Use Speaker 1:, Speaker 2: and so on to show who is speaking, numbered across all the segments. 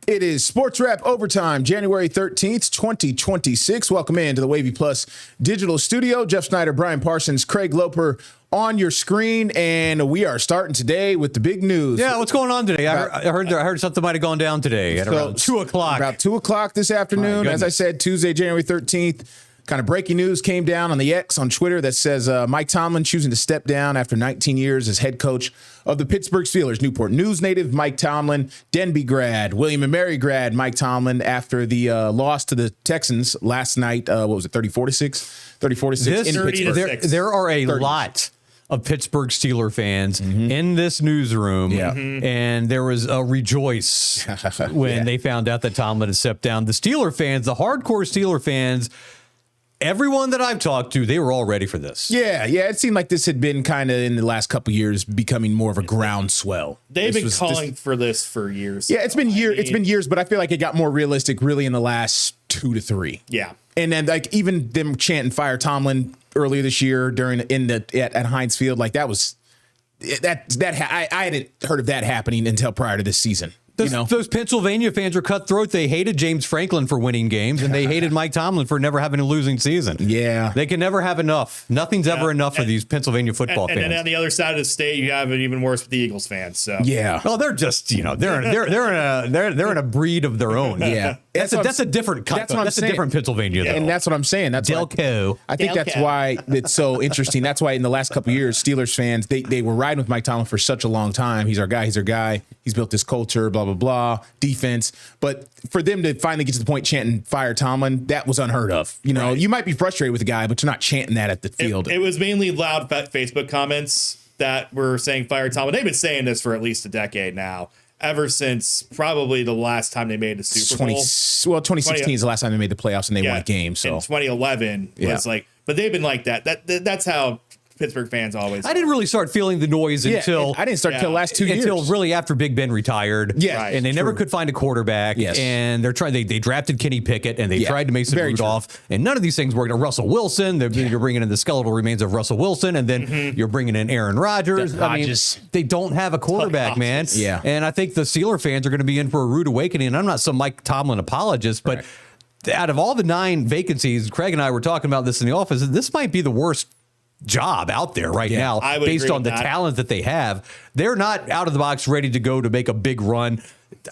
Speaker 1: It is Sportswrap Overtime, January 13th, 2026. Welcome into the Wavy Plus Digital Studio. Jeff Snyder, Brian Parsons, Craig Loper on your screen, and we are starting today with the big news.
Speaker 2: Yeah, what's going on today? I heard something might have gone down today at around 2 o'clock.
Speaker 1: About 2 o'clock this afternoon. As I said, Tuesday, January 13th. Kind of breaking news came down on the X on Twitter that says Mike Tomlin choosing to step down after 19 years as head coach of the Pittsburgh Steelers. Newport News native Mike Tomlin, Denby grad, William & Mary grad Mike Tomlin after the loss to the Texans last night. What was it, 34-6? 34-6 in Pittsburgh.
Speaker 2: There are a lot of Pittsburgh Steeler fans in this newsroom, and there was a rejoice when they found out that Tomlin had stepped down. The Steeler fans, the hardcore Steeler fans, everyone that I've talked to, they were all ready for this.
Speaker 1: Yeah. It seemed like this had been kind of in the last couple of years becoming more of a groundswell.
Speaker 3: They've been calling for this for years.
Speaker 1: Yeah, it's been years. It's been years, but I feel like it got more realistic really in the last 2 to 3.
Speaker 3: Yeah,
Speaker 1: and then like even them chanting "Fire Tomlin" earlier this year at Heinz Field, like that was I hadn't heard of that happening until prior to this season.
Speaker 2: Those Pennsylvania fans are cutthroat. They hated James Franklin for winning games, and they hated Mike Tomlin for never having a losing season.
Speaker 1: Yeah.
Speaker 2: They can never have enough. Nothing's ever enough for these Pennsylvania football fans.
Speaker 3: And then on the other side of the state, you have it even worse with the Eagles fans. So
Speaker 1: yeah.
Speaker 2: Well, they're just, they're in a breed of their own.
Speaker 1: Yeah.
Speaker 2: That's a different cut. That's a different Pennsylvania, though.
Speaker 1: And that's what I'm saying. That's
Speaker 2: Delco.
Speaker 1: I think that's why it's so interesting. That's why in the last couple of years, Steelers fans, they were riding with Mike Tomlin for such a long time. He's our guy. He's their guy. He's built this culture, blah, blah, blah, defense. But for them to finally get to the point chanting "Fire Tomlin," that was unheard of. You might be frustrated with the guy, but you're not chanting that at the field.
Speaker 3: It was mainly loud Facebook comments that were saying "Fire Tomlin." They've been saying this for at least a decade now. Ever since probably the last time they made the Super Bowl.
Speaker 1: 2016 is the last time they made the playoffs and they won a game. So
Speaker 3: 2011 was like, but they've been like that. That's how Pittsburgh fans always.
Speaker 2: I didn't really start feeling the noise until
Speaker 1: I didn't start until the last 2 years.
Speaker 2: Until really after Big Ben retired.
Speaker 1: Yeah, right,
Speaker 2: and they never could find a quarterback.
Speaker 1: Yes.
Speaker 2: And they drafted Kenny Pickett and they tried to Mason Rudolph, and none of these things worked. Russell Wilson, you're bringing in the skeletal remains of Russell Wilson, and then you're bringing in Aaron Rodgers. I mean, they don't have a quarterback, man.
Speaker 1: Yeah.
Speaker 2: And I think the Steeler fans are going to be in for a rude awakening. And I'm not some Mike Tomlin apologist, but out of all the 9 vacancies, Craig and I were talking about this in the office, this might be the worst job out there now based on the talent that they have. They're not out of the box ready to go to make a big run.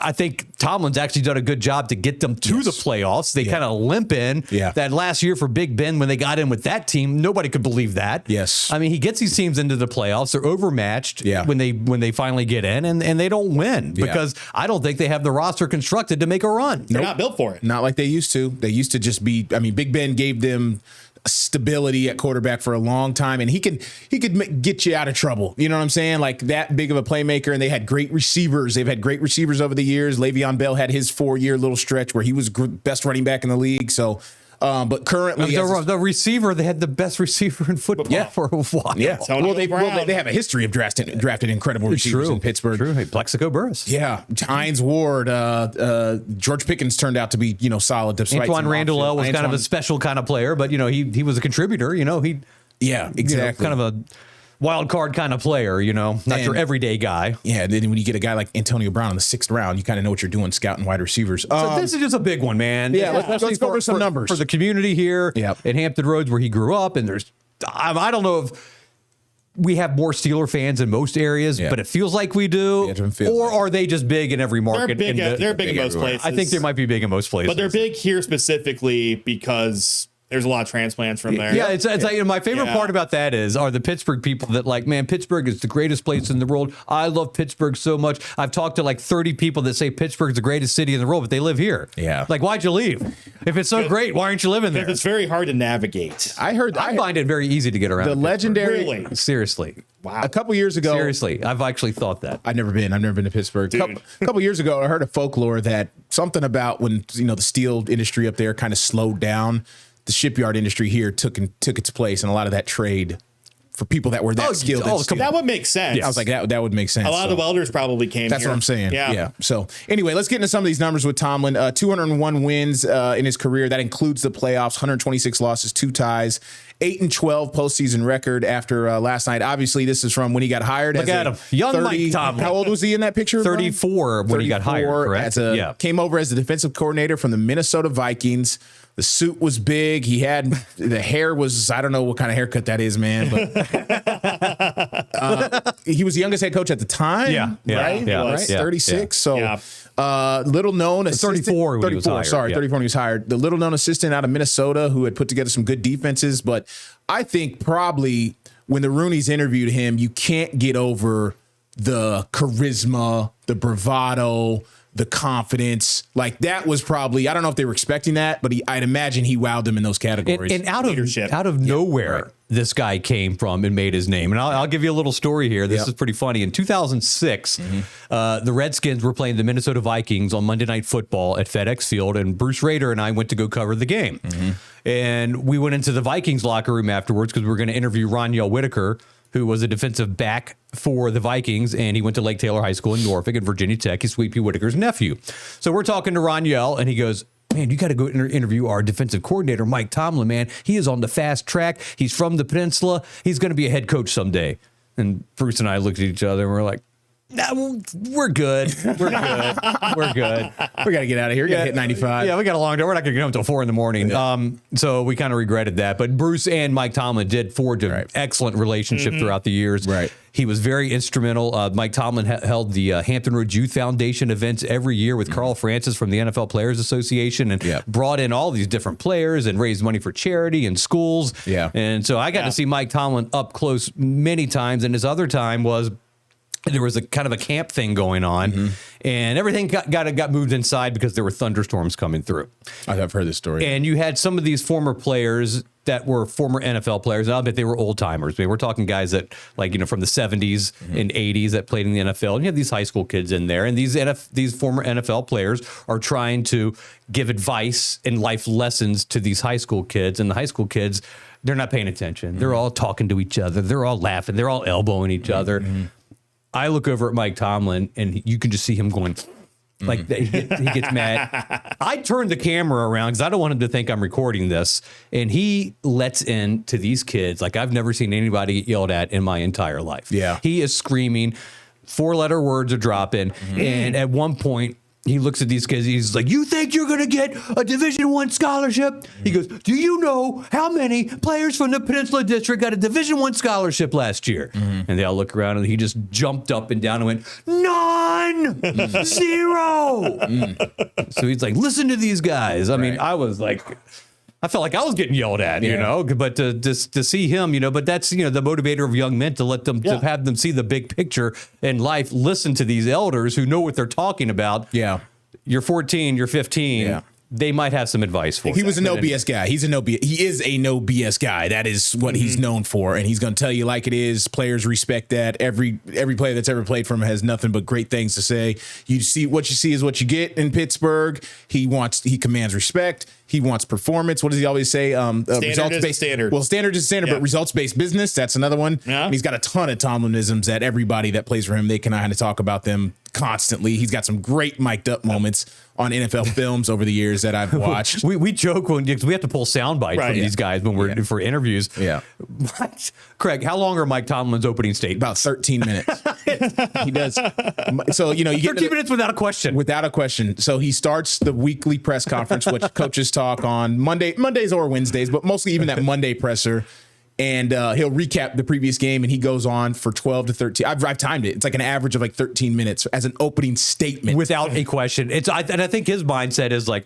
Speaker 2: I think Tomlin's actually done a good job to get them to the playoffs. They kind of limp in. That last year for Big Ben when they got in with that team, nobody could believe that.
Speaker 1: Yes.
Speaker 2: I mean, he gets these teams into the playoffs. They're overmatched when they finally get in, and they don't win because I don't think they have the roster constructed to make a run.
Speaker 3: They're not built for it.
Speaker 1: Not like they used to. They used to just be, Big Ben gave them stability at quarterback for a long time, and he could get you out of trouble. You know what I'm saying? Like that big of a playmaker, and they had great receivers. They've had great receivers over the years. Le'Veon Bell had his 4-year little stretch where he was best running back in the league. So, but currently
Speaker 2: the receiver, they had the best receiver in football for a while.
Speaker 1: Yeah. They have a history of drafted incredible receivers in Pittsburgh.
Speaker 2: True. Hey, Plexico Burress.
Speaker 1: Yeah. Hines Ward, George Pickens turned out to be, solid.
Speaker 2: Antoine Randall was kind of a special kind of player, but he was a contributor. Exactly. Kind of a wild card kind of player, not your everyday guy.
Speaker 1: Yeah, then when you get a guy like Antonio Brown in the 6th round, you kind of know what you're doing scouting wide receivers.
Speaker 2: So this is just a big one, man.
Speaker 1: Yeah, let's go over some numbers.
Speaker 2: For the community here in Hampton Roads where he grew up, and I don't know if we have more Steeler fans in most areas, but it feels like we do. Or are they just big in every market?
Speaker 3: They're big in most places.
Speaker 2: I think they might be big in most places.
Speaker 3: But they're big here specifically because there's a lot of transplants from there.
Speaker 2: Yeah, it's like, my favorite part about that are the Pittsburgh people that like, man, Pittsburgh is the greatest place in the world. I love Pittsburgh so much. I've talked to like 30 people that say Pittsburgh is the greatest city in the world, but they live here.
Speaker 1: Yeah.
Speaker 2: Like, why'd you leave? If it's so great, why aren't you living there?
Speaker 3: It's very hard to navigate.
Speaker 2: I find it very easy to get around.
Speaker 1: The legendary.
Speaker 3: Really?
Speaker 2: Seriously.
Speaker 3: Wow.
Speaker 1: A couple years ago.
Speaker 2: Seriously. I've actually thought that.
Speaker 1: I've never been to Pittsburgh. A couple years ago, I heard a folklore that something about when, the steel industry up there kind of slowed down, the shipyard industry here took its place, and a lot of that trade for people that were that skilled.
Speaker 3: That would make sense.
Speaker 1: I was like, that would make sense.
Speaker 3: A lot of the welders probably came
Speaker 1: That's
Speaker 3: here.
Speaker 1: what I'm saying. Yeah. So anyway, let's get into some of these numbers with Tomlin. 201 wins in his career. That includes the playoffs, 126 losses, 2 ties, 8-12 postseason record after last night. Obviously, this is from when he got hired.
Speaker 2: Look at him. Young Mike Tomlin.
Speaker 1: How old was he in that picture?
Speaker 2: 34 when he got hired, correct?
Speaker 1: Came over as the defensive coordinator from the Minnesota Vikings. The suit was big. He had the hair was, I don't know what kind of haircut that is, man, but he was the youngest head coach at the time. Right? 36. So little known assistant.
Speaker 2: 34 when he was hired.
Speaker 1: 34 when he was hired. The little known assistant out of Minnesota who had put together some good defenses. But I think probably when the Rooneys interviewed him, you can't get over the charisma, the bravado, the confidence. Like that was probably, I don't know if they were expecting that, but I'd imagine he wowed them in those categories.
Speaker 2: And out of nowhere, this guy came from and made his name. And I'll give you a little story here. This is pretty funny. In 2006, the Redskins were playing the Minnesota Vikings on Monday Night Football at FedEx Field, and Bruce Rader and I went to go cover the game. And we went into the Vikings locker room afterwards because we were going to interview Roniel Whitaker, who was a defensive back for the Vikings, and he went to Lake Taylor High School in Norfolk and Virginia Tech. He's Sweet Pea Whitaker's nephew. So we're talking to Roniel, and he goes, man, you got to go interview our defensive coordinator, Mike Tomlin, man. He is on the fast track. He's from the peninsula. He's going to be a head coach someday. And Bruce and I looked at each other, and we're like, no, we're good. We're good. We're good.
Speaker 1: We got to get out of here. We got to hit 95.
Speaker 2: Yeah, we got a long day. We're not going to get home until 4 a.m. So we kind of regretted that. But Bruce and Mike Tomlin did forge an excellent relationship throughout the years. He was very instrumental. Mike Tomlin held the Hampton Roads Youth Foundation events every year with Carl Francis from the NFL Players Association and brought in all these different players and raised money for charity and schools. And so I got to see Mike Tomlin up close many times. And his other time was there was a kind of a camp thing going on, and everything got moved inside because there were thunderstorms coming through.
Speaker 1: I've heard this story.
Speaker 2: And you had some of these former players that were former NFL players, and I'll bet they were old timers. I mean, we're talking guys that, like, from the 70s and 80s that played in the NFL. And you have these high school kids in there, and these former NFL players are trying to give advice and life lessons to these high school kids, and the high school kids, they're not paying attention. They're all talking to each other. They're all laughing. They're all elbowing each other. I look over at Mike Tomlin, and you can just see him going, like, he gets mad. I turned the camera around because I don't want him to think I'm recording this. And he lets in to these kids like I've never seen anybody get yelled at in my entire life. He is screaming. 4-letter words are dropping. And at one point, he looks at these kids. He's like, "You think you're going to get a Division I scholarship?" He goes, "Do you know how many players from the Peninsula District got a Division I scholarship last year?" And they all look around, and he just jumped up and down and went, "None, 0." So he's like, "Listen to these guys." I mean, I was like, I felt like I was getting yelled at, you know, but to see him, but that's, the motivator of young men, to let them, to have them see the big picture in life, listen to these elders who know what they're talking about. You're 14, you're 15. They might have some advice for you.
Speaker 1: He was a no BS guy. He is a no BS guy. That is what he's known for. And he's going to tell you like it is. Players respect that. Every player that's ever played for him has nothing but great things to say. You see is what you get in Pittsburgh. He commands respect. He wants performance. What does he always say?
Speaker 3: Results-based standard.
Speaker 1: Well, standard is standard, but results-based business, that's another one. And he's got a ton of Tomlinisms that everybody that plays for him, they can kind of talk about them constantly. He's got some great mic'd up moments on NFL films over the years that I've watched.
Speaker 2: We joke because we have to pull sound bites from these guys when we're for interviews. Craig, how long are Mike Tomlin's opening statements?
Speaker 1: About 13 minutes. He does. So, you get
Speaker 2: 13 minutes without a question.
Speaker 1: Without a question. So he starts the weekly press conference, which coaches talk on Mondays or Wednesdays, but mostly even that Monday presser. And he'll recap the previous game, and he goes on for 12 to 13. I've timed it. It's like an average of like 13 minutes as an opening statement.
Speaker 2: Without a question. And I think his mindset is like,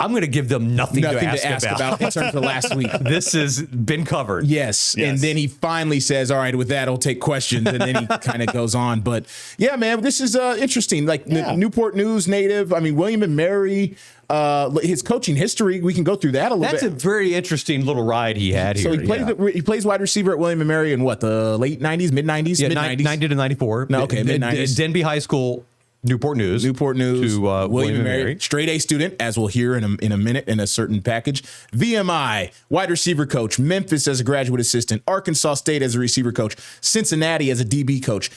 Speaker 2: I'm going to give them nothing to ask about
Speaker 1: in terms of last week.
Speaker 2: This has been covered.
Speaker 1: Yes. And then he finally says, all right, with that, I'll take questions. And then he kind of goes on. But yeah, man, this is interesting. Like Newport News native. I mean, William and Mary, his coaching history, we can go through that a little bit.
Speaker 2: That's a very interesting little ride he had here.
Speaker 1: So he plays wide receiver at William and Mary in what, the late 90s, mid 90s?
Speaker 2: Yeah, 90 to 94.
Speaker 1: No, okay, mid 90s.
Speaker 2: Denby High School Newport News
Speaker 1: to
Speaker 2: William and Mary.
Speaker 1: Straight A student, as we'll hear in a minute in a certain package. VMI, wide receiver coach. Memphis as a graduate assistant. Arkansas State as a receiver coach. Cincinnati as a DB coach.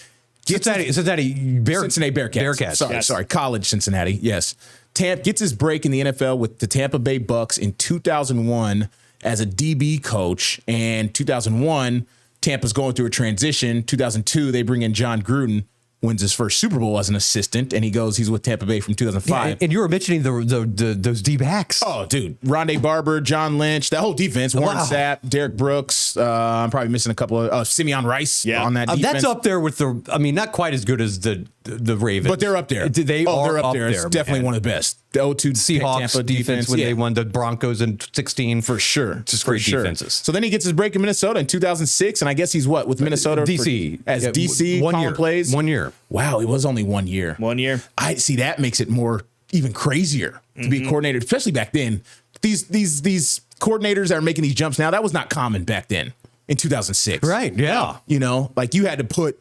Speaker 2: Cincinnati Bearcats.
Speaker 1: Sorry, college Cincinnati. Yes. Gets his break in the NFL with the Tampa Bay Bucks in 2001 as a DB coach. And 2001, Tampa's going through a transition. 2002, they bring in John Gruden. Wins his first Super Bowl as an assistant, and he's with Tampa Bay from 2005.
Speaker 2: Yeah, and you were mentioning those D-backs.
Speaker 1: Oh, dude. Rondé Barber, John Lynch, that whole defense. Warren Sapp, Derek Brooks. I'm probably missing a couple of Simeon Rice on that defense.
Speaker 2: That's up there with not quite as good as the Ravens.
Speaker 1: But they're up there.
Speaker 2: They're up there.
Speaker 1: It's definitely one of the best. The 0-2
Speaker 2: Seahawks
Speaker 1: Tampa
Speaker 2: defense when they won the Broncos in 16.
Speaker 1: For sure.
Speaker 2: Just great defenses.
Speaker 1: So then he gets his break in Minnesota in 2006, and I guess he's with Minnesota?
Speaker 2: DC.
Speaker 1: DC,
Speaker 2: 1 year.
Speaker 1: Plays?
Speaker 2: 1 year.
Speaker 1: Wow, it was only 1 year.
Speaker 3: 1 year.
Speaker 1: I see that makes it more even crazier to be a coordinator, especially back then. These coordinators that are making these jumps now, that was not common back then in 2006.
Speaker 2: Right, yeah.
Speaker 1: You had to put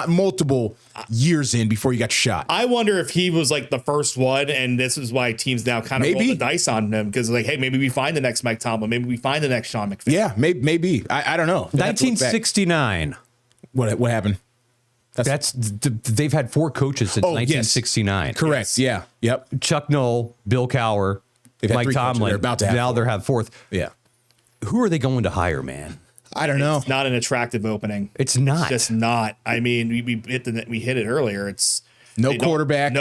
Speaker 1: multiple years in before you got your shot.
Speaker 3: I wonder if he was like the first one, and this is why teams now kind of roll the dice on him, because hey, maybe we find the next Mike Tomlin, maybe we find the next Sean McVay.
Speaker 1: Yeah, maybe. I don't know.
Speaker 2: 1969.
Speaker 1: What happened?
Speaker 2: They've had 4 coaches since 1969.
Speaker 1: Yes. Correct. Yes. Yeah. Yep.
Speaker 2: Chuck Noll, Bill Cowher, Mike Tomlin.
Speaker 1: They're about to have
Speaker 2: now they have 4th.
Speaker 1: Yeah.
Speaker 2: Who are they going to hire, man?
Speaker 1: I don't know.
Speaker 3: It's not an attractive opening.
Speaker 2: It's not.
Speaker 3: It's just not. I mean, we hit it earlier. It's
Speaker 1: no quarterback.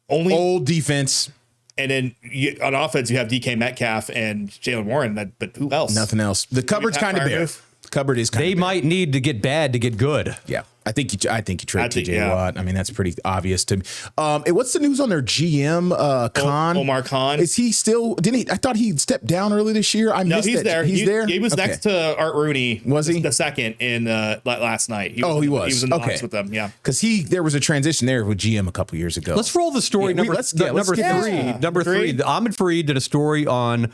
Speaker 3: Only
Speaker 1: old defense.
Speaker 3: And then on offense, you have DK Metcalf and Jalen Warren. But who else?
Speaker 1: Nothing else. The cupboard's kind of bare. Cupboard is kind of
Speaker 2: They might need to get bad to get good.
Speaker 1: Yeah. I think you trade TJ Watt. I mean, that's pretty obvious to me. What's the news on their GM, Khan?
Speaker 3: Omar Khan.
Speaker 1: Is he still, I thought he stepped down early this year.
Speaker 3: He's there. He's there. He was next to Art Rooney.
Speaker 1: Was he?
Speaker 3: The second in last night.
Speaker 1: He was.
Speaker 3: He was in the box with them, yeah.
Speaker 1: Because there was a transition there with GM a couple years ago.
Speaker 2: Let's roll the story number 3. Number 3. Ahmed Fareed did a story on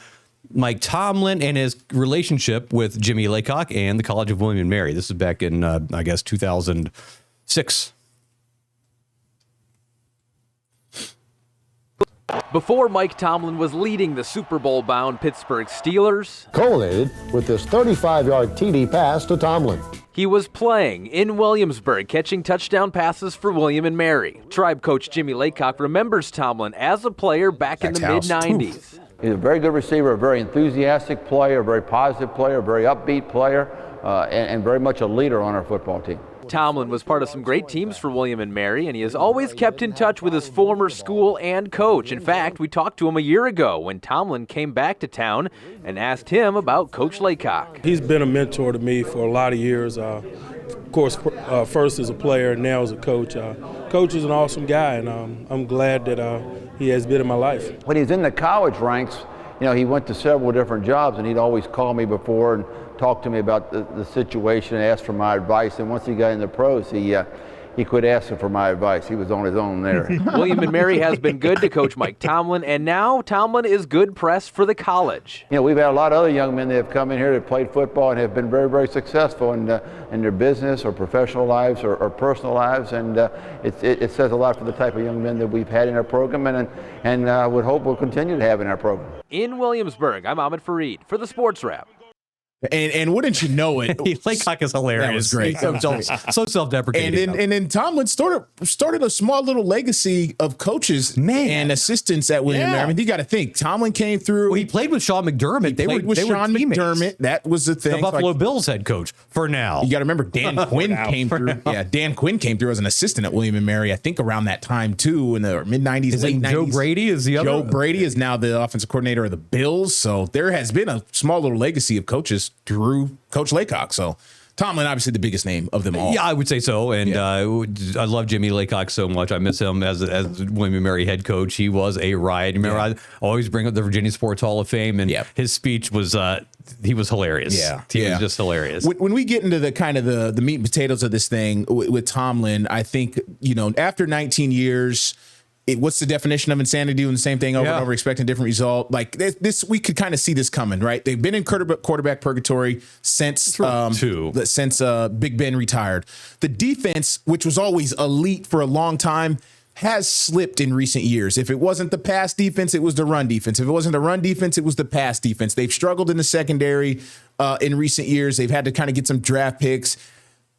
Speaker 2: Mike Tomlin and his relationship with Jimmy Laycock and the College of William and Mary. This is back in, 2006.
Speaker 4: Before Mike Tomlin was leading the Super Bowl-bound Pittsburgh Steelers,
Speaker 5: correlated with this 35-yard TD pass to Tomlin.
Speaker 4: He was playing in Williamsburg, catching touchdown passes for William and Mary. Tribe coach Jimmy Laycock remembers Tomlin as a player back in the mid-'90s.
Speaker 6: He's a very good receiver, a very enthusiastic player, a very positive player, a very upbeat player, and very much a leader on our football team.
Speaker 4: Tomlin was part of some great teams for William and Mary, and he has always kept in touch with his former school and coach. In fact, we talked to him a year ago when Tomlin came back to town and asked him about Coach Laycock.
Speaker 7: He's been a mentor to me for a lot of years. Of course, first as a player, now as a coach. Coach is an awesome guy, and I'm glad that he has been in my life.
Speaker 6: When he was in the college ranks, he went to several different jobs, and he'd always call me before and talk to me about the situation and ask for my advice. And once he got in the pros, he quit asking for my advice. He was on his own there.
Speaker 4: William and Mary has been good to Coach Mike Tomlin, and now Tomlin is good press for the college.
Speaker 6: We've had a lot of other young men that have come in here that played football and have been very, very successful in their business or professional lives or personal lives, and it says a lot for the type of young men that we've had in our program, and would hope we'll continue to have in our program.
Speaker 4: In Williamsburg, I'm Ahmed Fareed for the Sports Wrap.
Speaker 1: And wouldn't you know it?
Speaker 2: Laycock is hilarious.
Speaker 1: That was great.
Speaker 2: So self-deprecating.
Speaker 1: And then Tomlin started a small little legacy of coaches and assistants at William and Mary. I mean, you got to think. Tomlin came through.
Speaker 2: Well, he played with Sean McDermott. They were teammates.
Speaker 1: McDermott. That was the thing.
Speaker 2: The Buffalo Bills head coach for now.
Speaker 1: You got to remember Dan Quinn came through. Yeah, Dan Quinn came through as an assistant at William and Mary. I think around that time too, in the mid-'90s, late 90s.
Speaker 2: Joe Brady is the other.
Speaker 1: Joe Brady is now the offensive coordinator of the Bills. So there has been a small little legacy of coaches through Coach Laycock. So Tomlin, obviously the biggest name of them all.
Speaker 2: Yeah, I would say so. And I love Jimmy Laycock so much. I miss him as William and Mary head coach. He was a riot. Remember, I always bring up the Virginia Sports Hall of Fame, and his speech was he was hilarious.
Speaker 1: Yeah,
Speaker 2: he was just hilarious.
Speaker 1: When we get into the kind of the meat and potatoes of this thing with Tomlin, I think after 19 years. what's the definition of insanity? Doing the same thing over and over, expecting a different result. Like this, we could kind of see this coming, right? They've been in quarterback purgatory since Big Ben retired. The defense, which was always elite for a long time, has slipped in recent years. If it wasn't the pass defense, it was the run defense. If it wasn't the run defense, it was the pass defense. They've struggled in the secondary in recent years. They've had to kind of get some draft picks.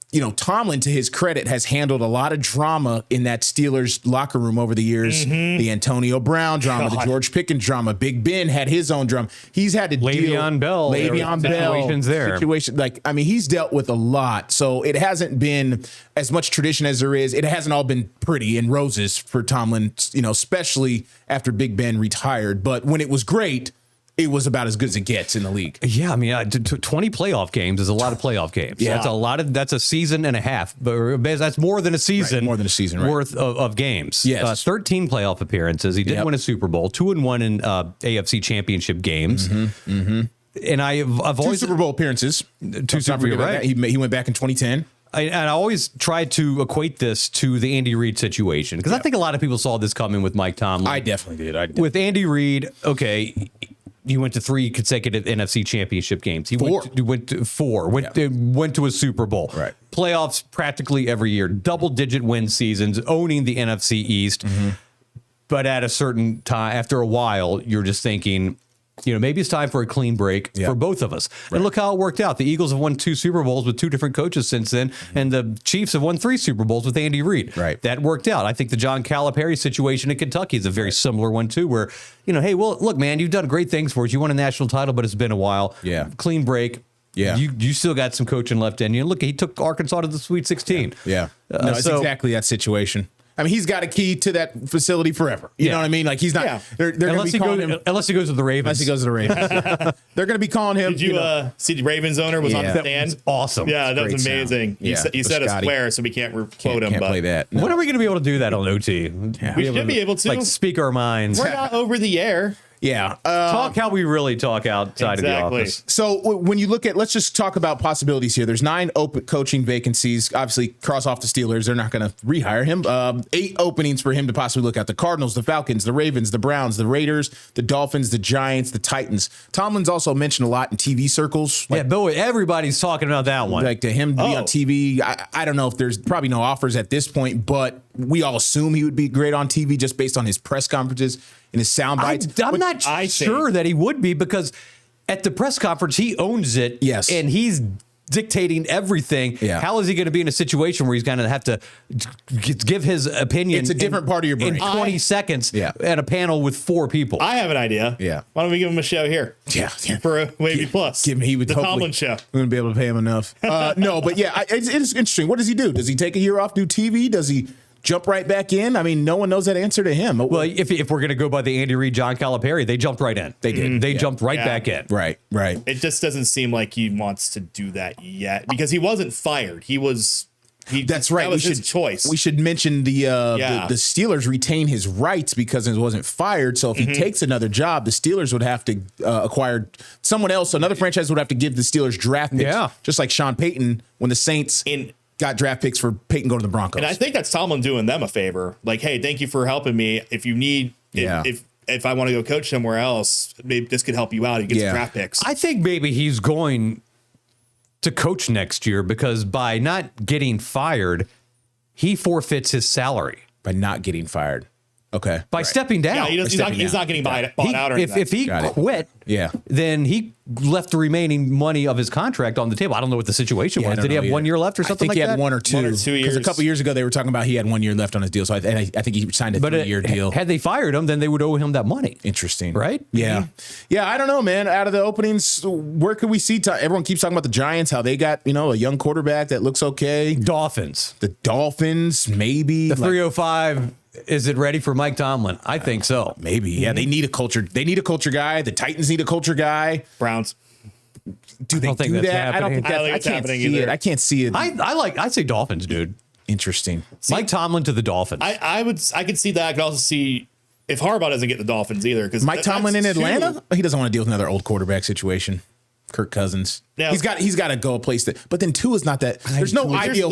Speaker 1: You know, Tomlin, to his credit, has handled a lot of drama in that Steelers locker room over the years. The Antonio Brown drama, the George Pickens drama. Big Ben had his own drama. He's had to
Speaker 2: Le'Veon Bell situations there.
Speaker 1: He's dealt with a lot. So it hasn't been as much tradition as there is. It hasn't all been pretty and roses for Tomlin, you know, especially after Big Ben retired. But when it was great, it was about as good as it gets in the league.
Speaker 2: Yeah, I mean, 20 playoff games is a lot of playoff games.
Speaker 1: Yeah.
Speaker 2: That's a season and a half, but that's more than a season.
Speaker 1: Right, more than a season,
Speaker 2: worth of games.
Speaker 1: Yes.
Speaker 2: 13 playoff appearances. He did win a Super Bowl, 2-1 in AFC Championship games. And I've always
Speaker 1: Super Bowl appearances.
Speaker 2: Two Super Bowl, right?
Speaker 1: He went back in 2010.
Speaker 2: And I always try to equate this to the Andy Reid situation because I think a lot of people saw this coming with Mike Tomlin.
Speaker 1: I definitely did.
Speaker 2: With Andy Reid, okay. He went to 3 consecutive NFC Championship games. He went to 4. Went to a Super Bowl.
Speaker 1: Right.
Speaker 2: Playoffs practically every year. Double-digit win seasons, owning the NFC East. But at a certain time, after a while, you're just thinking, you know, maybe it's time for a clean break for both of us. Right. And look how it worked out. The Eagles have won 2 Super Bowls with 2 different coaches since then, and the Chiefs have won 3 Super Bowls with Andy Reid.
Speaker 1: Right.
Speaker 2: That worked out. I think the John Calipari situation in Kentucky is a very similar one, too, where, you know, hey, well, look, man, you've done great things for us. You won a national title, but it's been a while.
Speaker 1: Yeah.
Speaker 2: Clean break.
Speaker 1: Yeah.
Speaker 2: You still got some coaching left in you. Look, he took Arkansas to the Sweet 16.
Speaker 1: Yeah. No, it's exactly that situation. I mean, he's got a key to that facility forever. You know what I mean? Like, he's not.
Speaker 3: Yeah.
Speaker 1: They're going to be calling him.
Speaker 2: Unless he goes to the Ravens.
Speaker 1: Unless he goes to the Ravens. They're going to be calling him.
Speaker 3: Did you see the Ravens owner was on the stand?
Speaker 2: That was awesome.
Speaker 3: Yeah, that was amazing. He said a swear, so we can't quote him.
Speaker 1: Can't play that. No.
Speaker 2: When are we going to be able to do that on OT?
Speaker 3: We should be able to.
Speaker 2: Like, speak our minds.
Speaker 3: We're not over the air.
Speaker 1: Yeah.
Speaker 2: Talk how we really talk outside of the office.
Speaker 1: So when you look at, let's just talk about possibilities here. There's 9 open coaching vacancies. Obviously, cross off the Steelers. They're not going to rehire him. 8 openings for him to possibly look at. The Cardinals, the Falcons, the Ravens, the Browns, the Raiders, the Dolphins, the Giants, the Titans. Tomlin's also mentioned a lot in TV circles.
Speaker 2: Yeah, Bill, everybody's talking about that one.
Speaker 1: Like to him to be on TV. I don't know if there's probably no offers at this point, but we all assume he would be great on TV just based on his press conferences and his sound bites.
Speaker 2: I'm not sure that he would be because at the press conference, he owns it.
Speaker 1: Yes.
Speaker 2: And he's dictating everything.
Speaker 1: Yeah.
Speaker 2: How is he going to be in a situation where he's going to have to give his opinion?
Speaker 1: It's a different part of your brain.
Speaker 2: In 20 seconds at a panel with 4 people.
Speaker 3: I have an idea.
Speaker 1: Yeah.
Speaker 3: Why don't we give him a show here?
Speaker 1: Yeah.
Speaker 3: For a Wavy Plus.
Speaker 1: He would
Speaker 3: the Tomlin show.
Speaker 1: We wouldn't be able to pay him enough. No, but yeah, it's interesting. What does he do? Does he take a year off, do TV? Does he jump right back in? I mean, no one knows that answer to him.
Speaker 2: Well, if we're going to go by the Andy Reid, John Calipari, they jumped right in. They did. They jumped right back in.
Speaker 1: Right.
Speaker 3: It just doesn't seem like he wants to do that yet because he wasn't fired. That's right. That was his choice.
Speaker 1: We should mention the Steelers retain his rights because he wasn't fired. So if he takes another job, the Steelers would have to acquire someone else. Another franchise would have to give the Steelers draft picks. Yeah. Just like Sean Payton when the Saints got draft picks for Peyton going to the Broncos.
Speaker 3: And I think that's Tomlin doing them a favor. Like, hey, thank you for helping me. If you need, if I want to go coach somewhere else, maybe this could help you out. You get some draft picks.
Speaker 2: I think maybe he's going to coach next year because by not getting fired, he forfeits his salary.
Speaker 1: By not getting fired. Okay.
Speaker 2: By stepping down.
Speaker 3: Yeah, he's not getting bought out or anything.
Speaker 2: If he quit, then he left the remaining money of his contract on the table. I don't know what the situation was. Did he have 1 year left or something like that?
Speaker 1: I think he had 1 or 2.
Speaker 3: 1 or 2 years.
Speaker 1: Because a couple years ago, they were talking about he had 1 year left on his deal. So I think he signed a 3-year deal.
Speaker 2: Had they fired him, then they would owe him that money.
Speaker 1: Interesting.
Speaker 2: Right?
Speaker 1: Yeah. Yeah, I don't know, man. Out of the openings, where could we see? Everyone keeps talking about the Giants, how they got, a young quarterback that looks okay.
Speaker 2: Dolphins.
Speaker 1: The Dolphins, maybe.
Speaker 2: The 305. Is it ready for Mike Tomlin? I think so.
Speaker 1: Maybe. Yeah, they need a culture. They need a culture guy. The Titans need a culture guy.
Speaker 3: Browns.
Speaker 1: Do they do that? I don't think that's happening either. I can't see it.
Speaker 2: I say Dolphins, dude.
Speaker 1: Interesting.
Speaker 2: Mike Tomlin to the Dolphins.
Speaker 3: I could see that. I could also see if Harbaugh doesn't get the Dolphins either. Because
Speaker 1: Mike Tomlin in Atlanta, he doesn't want to deal with another old quarterback situation. Kirk Cousins.
Speaker 3: Now,
Speaker 1: he's got to go a place that. But then Tua's not that. There's no ideal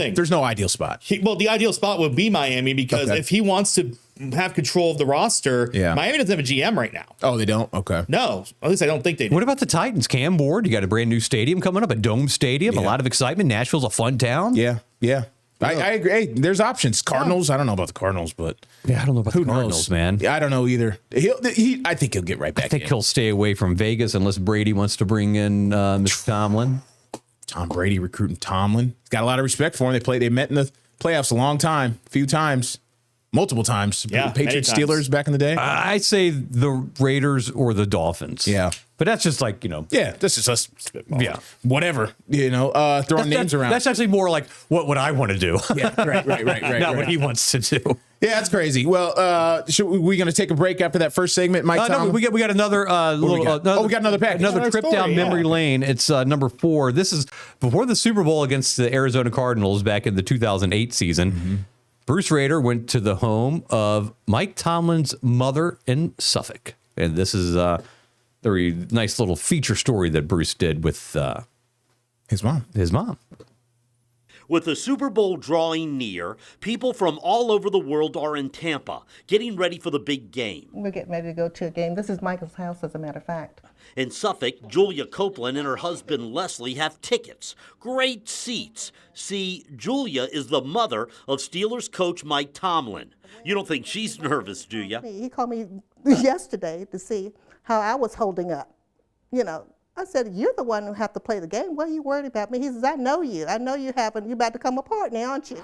Speaker 1: spot.
Speaker 3: The ideal spot would be Miami because if he wants to have control of the roster, Miami doesn't have a GM right now.
Speaker 1: Oh, they don't? Okay.
Speaker 3: No, at least I don't think they do.
Speaker 2: What about the Titans? Cam Ward, you got a brand new stadium coming up, a dome stadium, a lot of excitement. Nashville's a fun town.
Speaker 1: Yeah. I agree. Hey, there's options. Cardinals. I don't know about the Cardinals, but
Speaker 2: I don't know about the Cardinals, man.
Speaker 1: Yeah, I don't know either. I think he'll get right back.
Speaker 2: I think he'll stay away from Vegas unless Brady wants to bring in Mr. Tomlin.
Speaker 1: Tom Brady recruiting Tomlin. He's got a lot of respect for him. They met in the playoffs a few times. Multiple times.
Speaker 3: Yeah,
Speaker 1: Patriots, Steelers back in the day.
Speaker 2: I say the Raiders or the Dolphins.
Speaker 1: Yeah.
Speaker 2: But that's just like,
Speaker 1: Yeah, this is us. Yeah. Whatever. Throwing names around.
Speaker 2: That's actually more like what would I want to do.
Speaker 1: Yeah, right.
Speaker 2: Not what he wants to do.
Speaker 1: Yeah, that's crazy. Well, we going to take a break after that first segment, Mike?
Speaker 2: No, we got another
Speaker 1: we got another package.
Speaker 2: Another trip down memory lane. It's number 4. This is before the Super Bowl against the Arizona Cardinals back in the 2008 season. Mm-hmm. Bruce Rader went to the home of Mike Tomlin's mother in Suffolk. And this is a very nice little feature story that Bruce did with
Speaker 1: his mom.
Speaker 8: With the Super Bowl drawing near, people from all over the world are in Tampa, getting ready for the big game.
Speaker 9: We're getting ready to go to a game. This is Michael's house, as a matter of fact.
Speaker 8: In Suffolk, Julia Copeland and her husband Leslie have tickets. Great seats. See, Julia is the mother of Steelers coach Mike Tomlin. You don't think she's nervous, do you?
Speaker 9: He called me yesterday to see how I was holding up. I said, you're the one who have to play the game. What are you worried about me? He says, I know you. I know you're about to come apart now, aren't you?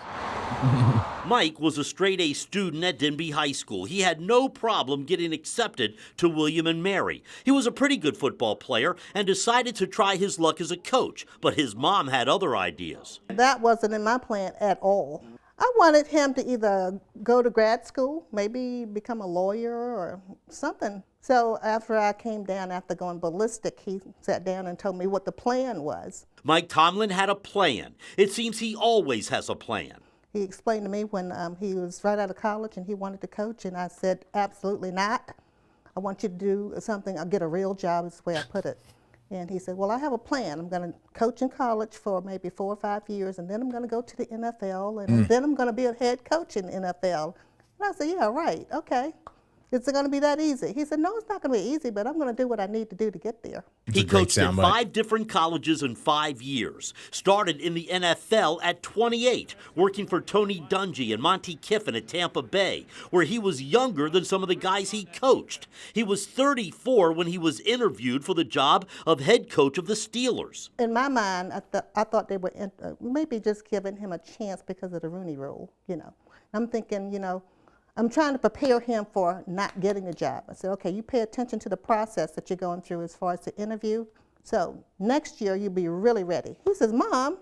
Speaker 8: Mike was a straight-A student at Denby High School. He had no problem getting accepted to William and Mary. He was a pretty good football player and decided to try his luck as a coach, but his mom had other ideas.
Speaker 9: That wasn't in my plan at all. I wanted him to either go to grad school, maybe become a lawyer or something. So after I came down, after going ballistic, he sat down and told me what the plan was.
Speaker 8: Mike Tomlin had a plan. It seems he always has a plan.
Speaker 9: He explained to me when he was right out of college and he wanted to coach, and I said, absolutely not. I want you to do something, I'll get a real job, is the way I put it. And he said, well, I have a plan. I'm going to coach in college for maybe 4 or 5 years, and then I'm going to go to the NFL, and then I'm going to be a head coach in the NFL. And I said, yeah, right, okay. Is it going to be that easy? He said, no, it's not going to be easy, but I'm going to do what I need to do to get there.
Speaker 8: He coached at 5 different colleges in 5 years. Started in the NFL at 28, working for Tony Dungy and Monty Kiffin at Tampa Bay, where he was younger than some of the guys he coached. He was 34 when he was interviewed for the job of head coach of the Steelers.
Speaker 9: In my mind, I thought they were maybe just giving him a chance because of the Rooney Rule, I'm thinking, I'm trying to prepare him for not getting a job. I said, okay, you pay attention to the process that you're going through as far as the interview. So next year, you'll be really ready. He says, Mom,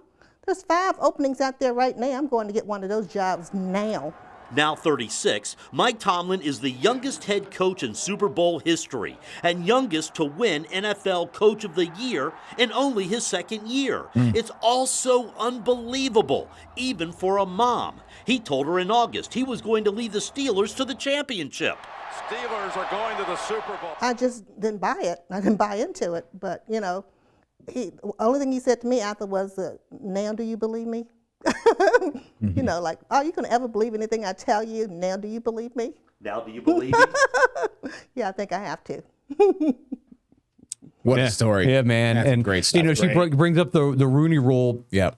Speaker 9: there's 5 openings out there right now. I'm going to get one of those jobs now.
Speaker 8: Now 36, Mike Tomlin is the youngest head coach in Super Bowl history and youngest to win NFL Coach of the Year in only his 2nd year. It's all so unbelievable, even for a mom. He told her in August he was going to lead the Steelers to the championship.
Speaker 10: Steelers are going to the Super Bowl.
Speaker 9: I just didn't buy it. I didn't buy into it. But, the only thing he said to me after was, now do you believe me? Like, are you going to ever believe anything I tell you? Now do you believe me?
Speaker 8: Now do you believe me?
Speaker 9: Yeah, I think I have to.
Speaker 1: What a story.
Speaker 2: Yeah, man.
Speaker 1: That's
Speaker 2: and
Speaker 1: great stuff.
Speaker 2: she brings up the Rooney Rule.
Speaker 1: Yeah.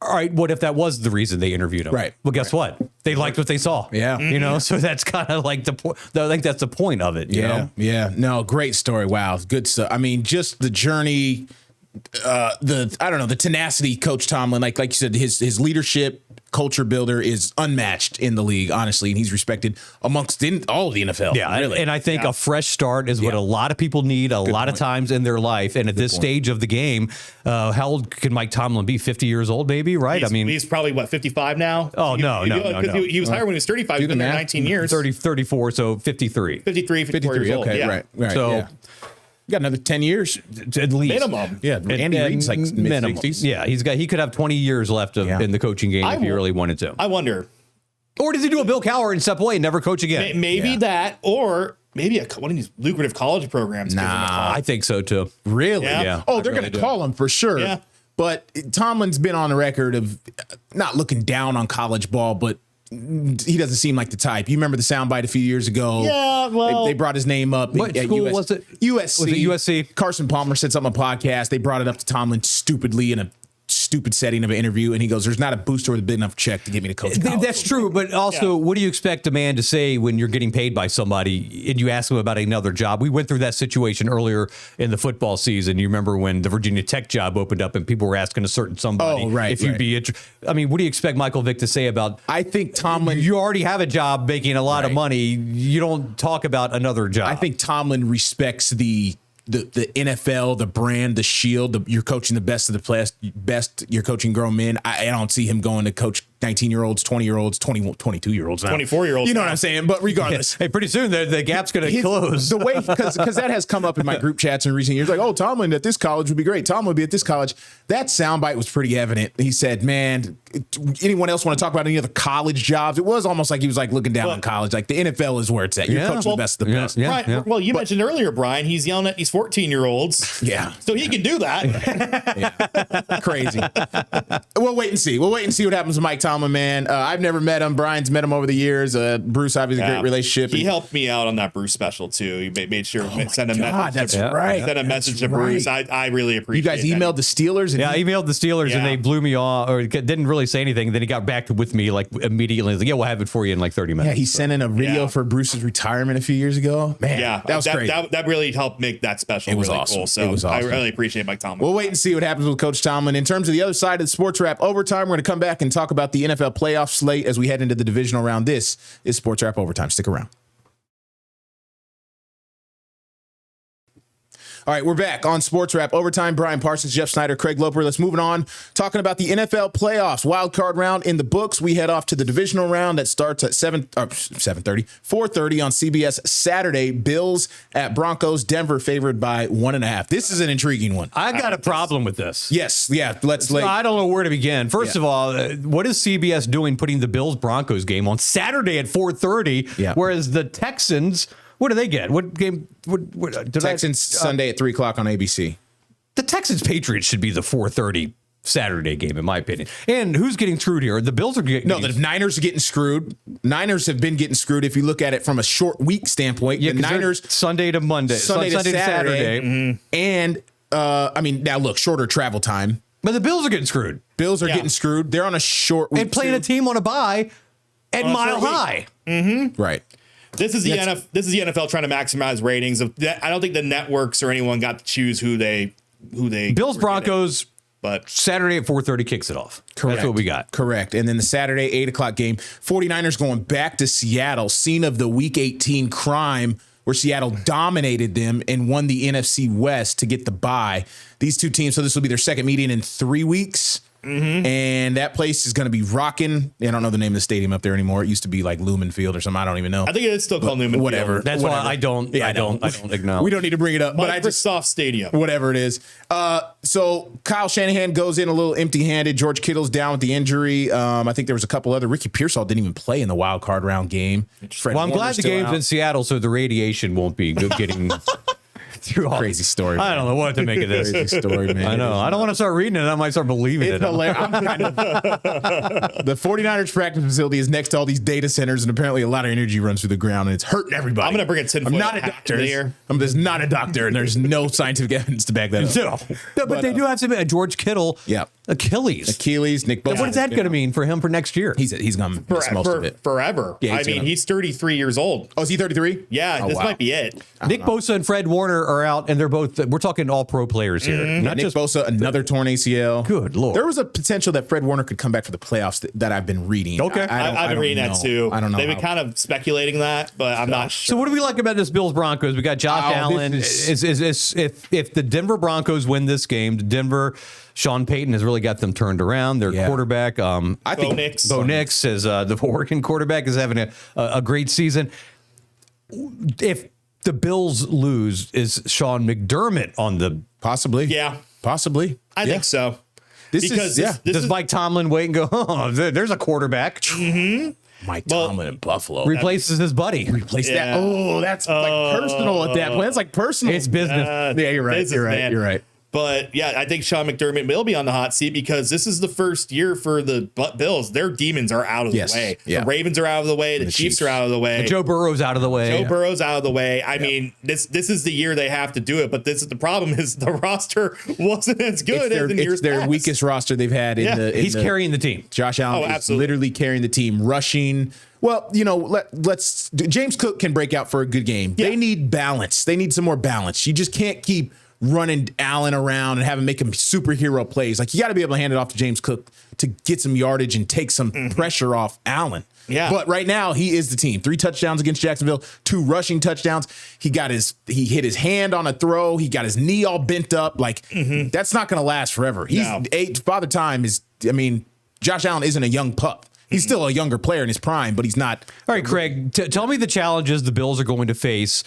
Speaker 2: All right, what if that was the reason they interviewed him?
Speaker 1: Right.
Speaker 2: Well, guess what? They liked what they saw.
Speaker 1: Yeah.
Speaker 2: So that's kind of like I think that's the point of it. You know?
Speaker 1: Yeah. No, great story. Wow. Good stuff. I mean, just the journey, the tenacity Coach Tomlin, like you said, his leadership, culture builder is unmatched in the league, honestly, and he's respected amongst all of the NFL.
Speaker 2: Yeah,
Speaker 1: really.
Speaker 2: And I think a fresh start is what a lot of people need a lot of times in their life. And at this stage of the game, how old can Mike Tomlin be? 50 years old, maybe, right?
Speaker 3: He's probably, 55 now?
Speaker 2: Oh, no.
Speaker 3: Because he was hired when he was 35. He's been there 19 years.
Speaker 2: 34, so 53.
Speaker 3: 54 years old.
Speaker 1: Okay,
Speaker 3: yeah.
Speaker 1: right.
Speaker 2: So...
Speaker 1: You got another 10 years
Speaker 2: at least.
Speaker 3: Minimum.
Speaker 1: Yeah, Andy Reid's like mid-60s.
Speaker 2: Yeah, he could have 20 years left in the coaching game if he really wanted to.
Speaker 3: I wonder.
Speaker 2: Or does he do a Bill Cowher and step away and never coach again?
Speaker 3: Maybe that, or maybe one of these lucrative college programs.
Speaker 2: I think so too.
Speaker 1: Really?
Speaker 3: Yeah.
Speaker 1: Oh, they're going to call him for sure.
Speaker 3: Yeah.
Speaker 1: But Tomlin's been on the record of not looking down on college ball, but he doesn't seem like the type. You remember the soundbite a few years ago?
Speaker 3: Yeah, well,
Speaker 1: they brought his name up.
Speaker 2: What school was it?
Speaker 1: USC.
Speaker 2: Was it USC?
Speaker 1: Carson Palmer said something on a podcast. They brought it up to Tomlin stupidly in a stupid setting of an interview, and he goes, "There's not a booster with a big enough check to get me to coach."
Speaker 2: That's true, but also, what do you expect a man to say when you're getting paid by somebody and you ask him about another job? We went through that situation earlier in the football season. You remember when the Virginia Tech job opened up and people were asking a certain somebody if you'd be interested. I mean, what do you expect Michael Vick to say about?
Speaker 1: I think Tomlin.
Speaker 2: You already have a job making a lot of money. You don't talk about another job.
Speaker 1: I think Tomlin respects the NFL, the brand, the shield. You're coaching the best of the best. You're coaching grown men. I don't see him going to coach 19-year-olds, 20-year-olds, 22-year-olds,
Speaker 3: 24-year-olds.
Speaker 1: You know what I'm saying? But regardless,
Speaker 2: hey, pretty soon the gap's going to close.
Speaker 1: The way because that has come up in my group chats in recent years. Like, oh, Tomlin at this college would be great. Tomlin would be at this college. That soundbite was pretty evident. He said, "Man, anyone else want to talk about any other college jobs?" It was almost like he was like looking down on college. Like the NFL is where it's at. You're coaching the best of the best.
Speaker 3: Right. Well, you mentioned earlier, Brian. He's yelling at these 14-year-olds.
Speaker 1: Yeah.
Speaker 3: So he can do that.
Speaker 1: Crazy. We'll wait and see. We'll wait and see what happens with Mike Tomlin, man. I've never met him. Brian's met him over the years. Bruce, obviously, a great relationship.
Speaker 3: He helped me out on that Bruce special, too. He made sure to send a message. Send a message to Bruce. I really appreciate it.
Speaker 1: You guys emailed the Steelers?
Speaker 2: I emailed the Steelers, and they blew me off, or didn't really say anything. Then he got back with me like immediately. He's like, "Yeah, we'll have it for you in like 30 minutes."
Speaker 1: Yeah, he sent in a video for Bruce's retirement a few years ago. Man, that was great.
Speaker 3: That really helped make that special.
Speaker 1: It was
Speaker 3: really
Speaker 1: awesome.
Speaker 3: Cool. So
Speaker 1: it was awesome.
Speaker 3: I really appreciate Mike Tomlin.
Speaker 1: We'll wait and see what happens with Coach Tomlin. In terms of the other side of the Sports Wrap Overtime, we're going to come back and talk about the NFL playoff slate as we head into the divisional round. This is Sports Wrap Overtime. Stick around. All right, we're back on Sports Wrap Overtime. Brian Parsons, Jeff Snyder, Craig Loper. Let's move it on. Talking about the NFL playoffs. Wild card round in the books. We head off to the divisional round that starts at 4:30 on CBS Saturday. Bills at Broncos. Denver favored by 1.5. This is an intriguing one.
Speaker 2: I got a problem with this.
Speaker 1: Yes. Yeah.
Speaker 2: I don't know where to begin. First of all, what is CBS doing putting the Bills-Broncos game on Saturday at 4:30, whereas the Texans... What do they get? What game?
Speaker 1: Texans Sunday at 3:00 on ABC.
Speaker 2: The Texans-Patriots should be the 4:30 Saturday game, in my opinion. And who's getting screwed here? The Bills are getting...
Speaker 1: No, the Niners are getting screwed. Niners have been getting screwed if you look at it from a short week standpoint.
Speaker 2: Yeah,
Speaker 1: the Niners...
Speaker 2: Sunday to Monday. Sunday to Saturday.
Speaker 1: Mm-hmm. And, now look, shorter travel time.
Speaker 2: But the Bills are getting screwed.
Speaker 1: Bills are getting screwed. They're on a short week.
Speaker 2: And playing a team on a bye at Mile High.
Speaker 3: Mm-hmm.
Speaker 1: Right.
Speaker 3: This is the NFL trying to maximize ratings. I don't think the networks or anyone got to choose who they.
Speaker 2: Bills Broncos,
Speaker 3: but
Speaker 2: Saturday at 4:30 kicks it off.
Speaker 1: Correct.
Speaker 2: That's what we got.
Speaker 1: Correct. And then the Saturday 8:00 game, 49ers going back to Seattle, scene of the Week 18 crime where Seattle dominated them and won the NFC West to get the bye. These two teams, so this will be their second meeting in 3 weeks. Mm-hmm. And that place is going to be rocking. I don't know the name of the stadium up there anymore. It used to be like Lumen Field or something. I don't even know.
Speaker 3: I think it's still called Lumen Field.
Speaker 1: Whatever.
Speaker 2: That's why I don't acknowledge.
Speaker 1: We don't need to bring it up.
Speaker 3: Microsoft Stadium.
Speaker 1: Whatever it is. So Kyle Shanahan goes in a little empty-handed. George Kittle's down with the injury. I think there was a couple other. Ricky Pearsall didn't even play in the wild card round game.
Speaker 2: I'm glad the game's in Seattle, so the radiation won't be getting...
Speaker 1: Crazy story.
Speaker 2: I don't know what to make of this.
Speaker 1: Crazy story, man.
Speaker 2: I know. I don't want to start reading it. I might start believing it.
Speaker 1: Hilarious. The 49ers practice facility is next to all these data centers, and apparently a lot of energy runs through the ground, and it's hurting everybody.
Speaker 3: I'm going to bring a tinfoil.
Speaker 1: I'm not a doctor. I'm just not a doctor, and there's no scientific evidence to back that up.
Speaker 2: No, but they do have some George Kittle.
Speaker 1: Yeah.
Speaker 2: Achilles,
Speaker 1: Nick Bosa.
Speaker 2: What is that going to mean for him for next year?
Speaker 1: He's going to miss most of it.
Speaker 3: Forever.
Speaker 1: Yeah,
Speaker 3: he's 33 years old.
Speaker 1: Oh, is he 33?
Speaker 3: Yeah, this might be it.
Speaker 2: Nick Bosa and Fred Warner are out, and they're both, we're talking all pro players here.
Speaker 1: Mm-hmm. Not Nick Bosa, another torn ACL.
Speaker 2: Good Lord.
Speaker 1: There was a potential that Fred Warner could come back for the playoffs that I've been reading.
Speaker 2: Okay.
Speaker 3: I've been reading that too.
Speaker 1: I don't know.
Speaker 3: They've been kind of speculating that, but I'm not sure.
Speaker 2: So what do we like about this Bills Broncos? We got Josh Allen. If the Denver Broncos win this game, Sean Payton has really got them turned around. Their quarterback, I think Bo Nix is the Oregon quarterback, is having a great season. If the Bills lose, is Sean McDermott on the
Speaker 1: possibly?
Speaker 3: Yeah,
Speaker 1: possibly.
Speaker 3: I think so.
Speaker 1: Does Mike
Speaker 2: Tomlin wait and go, oh, there's a quarterback?
Speaker 3: Mm-hmm.
Speaker 1: Mike Tomlin in Buffalo.
Speaker 2: Replaces his buddy.
Speaker 1: Replace that. Oh, that's like personal at that point. That's like personal.
Speaker 2: It's business.
Speaker 1: Yeah, you're right.
Speaker 3: Business,
Speaker 1: You're right.
Speaker 3: man.
Speaker 1: You're right.
Speaker 3: But yeah, I think Sean McDermott will be on the hot seat because this is the first year for the Bills. Their demons are out of the way.
Speaker 1: Yeah.
Speaker 3: The Ravens are out of the way. The Chiefs are out of the way.
Speaker 2: And Joe Burrow's out of the way.
Speaker 3: Joe Burrow's out of the way. I mean, this is the year they have to do it. But this is the problem: is the roster wasn't as good as in years
Speaker 1: It's their
Speaker 3: past.
Speaker 1: weakest roster they've had.
Speaker 2: He's carrying the team.
Speaker 1: Josh Allen is
Speaker 3: absolutely.
Speaker 1: literally carrying the team, rushing. Well, let's. James Cook can break out for a good game.
Speaker 3: Yeah.
Speaker 1: They need balance. They need some more balance. You just can't keep running Allen around and have him make him superhero plays. Like, you got to be able to hand it off to James Cook to get some yardage and take some pressure off Allen.
Speaker 3: Yeah.
Speaker 1: But right now he is the team. 3 touchdowns against Jacksonville, 2 rushing touchdowns. He hit his hand on a throw. He got his knee all bent up. Like, that's not going to last forever. Father Time is, Josh Allen isn't a young pup. He's still a younger player in his prime, but he's not.
Speaker 2: All right, Craig, tell me the challenges the Bills are going to face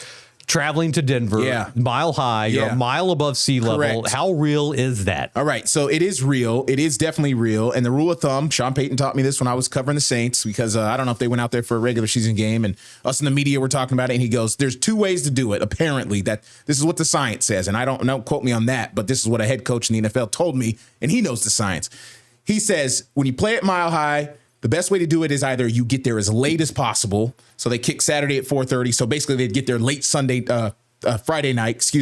Speaker 2: traveling to Denver, Mile High, you're a mile above sea level.
Speaker 1: Correct.
Speaker 2: How real is that?
Speaker 1: All right, so it is real. It is definitely real. And the rule of thumb, Sean Payton taught me this when I was covering the Saints, because I don't know if they went out there for a regular season game, and us in the media were talking about it, and he goes, there's 2 ways to do it, apparently. That this is what the science says, and don't quote me on that, but this is what a head coach in the NFL told me, and he knows the science. He says, when you play at Mile High, the best way to do it is either you get there as late as possible. So they kick Saturday at 4:30. So basically they'd get there late Friday night,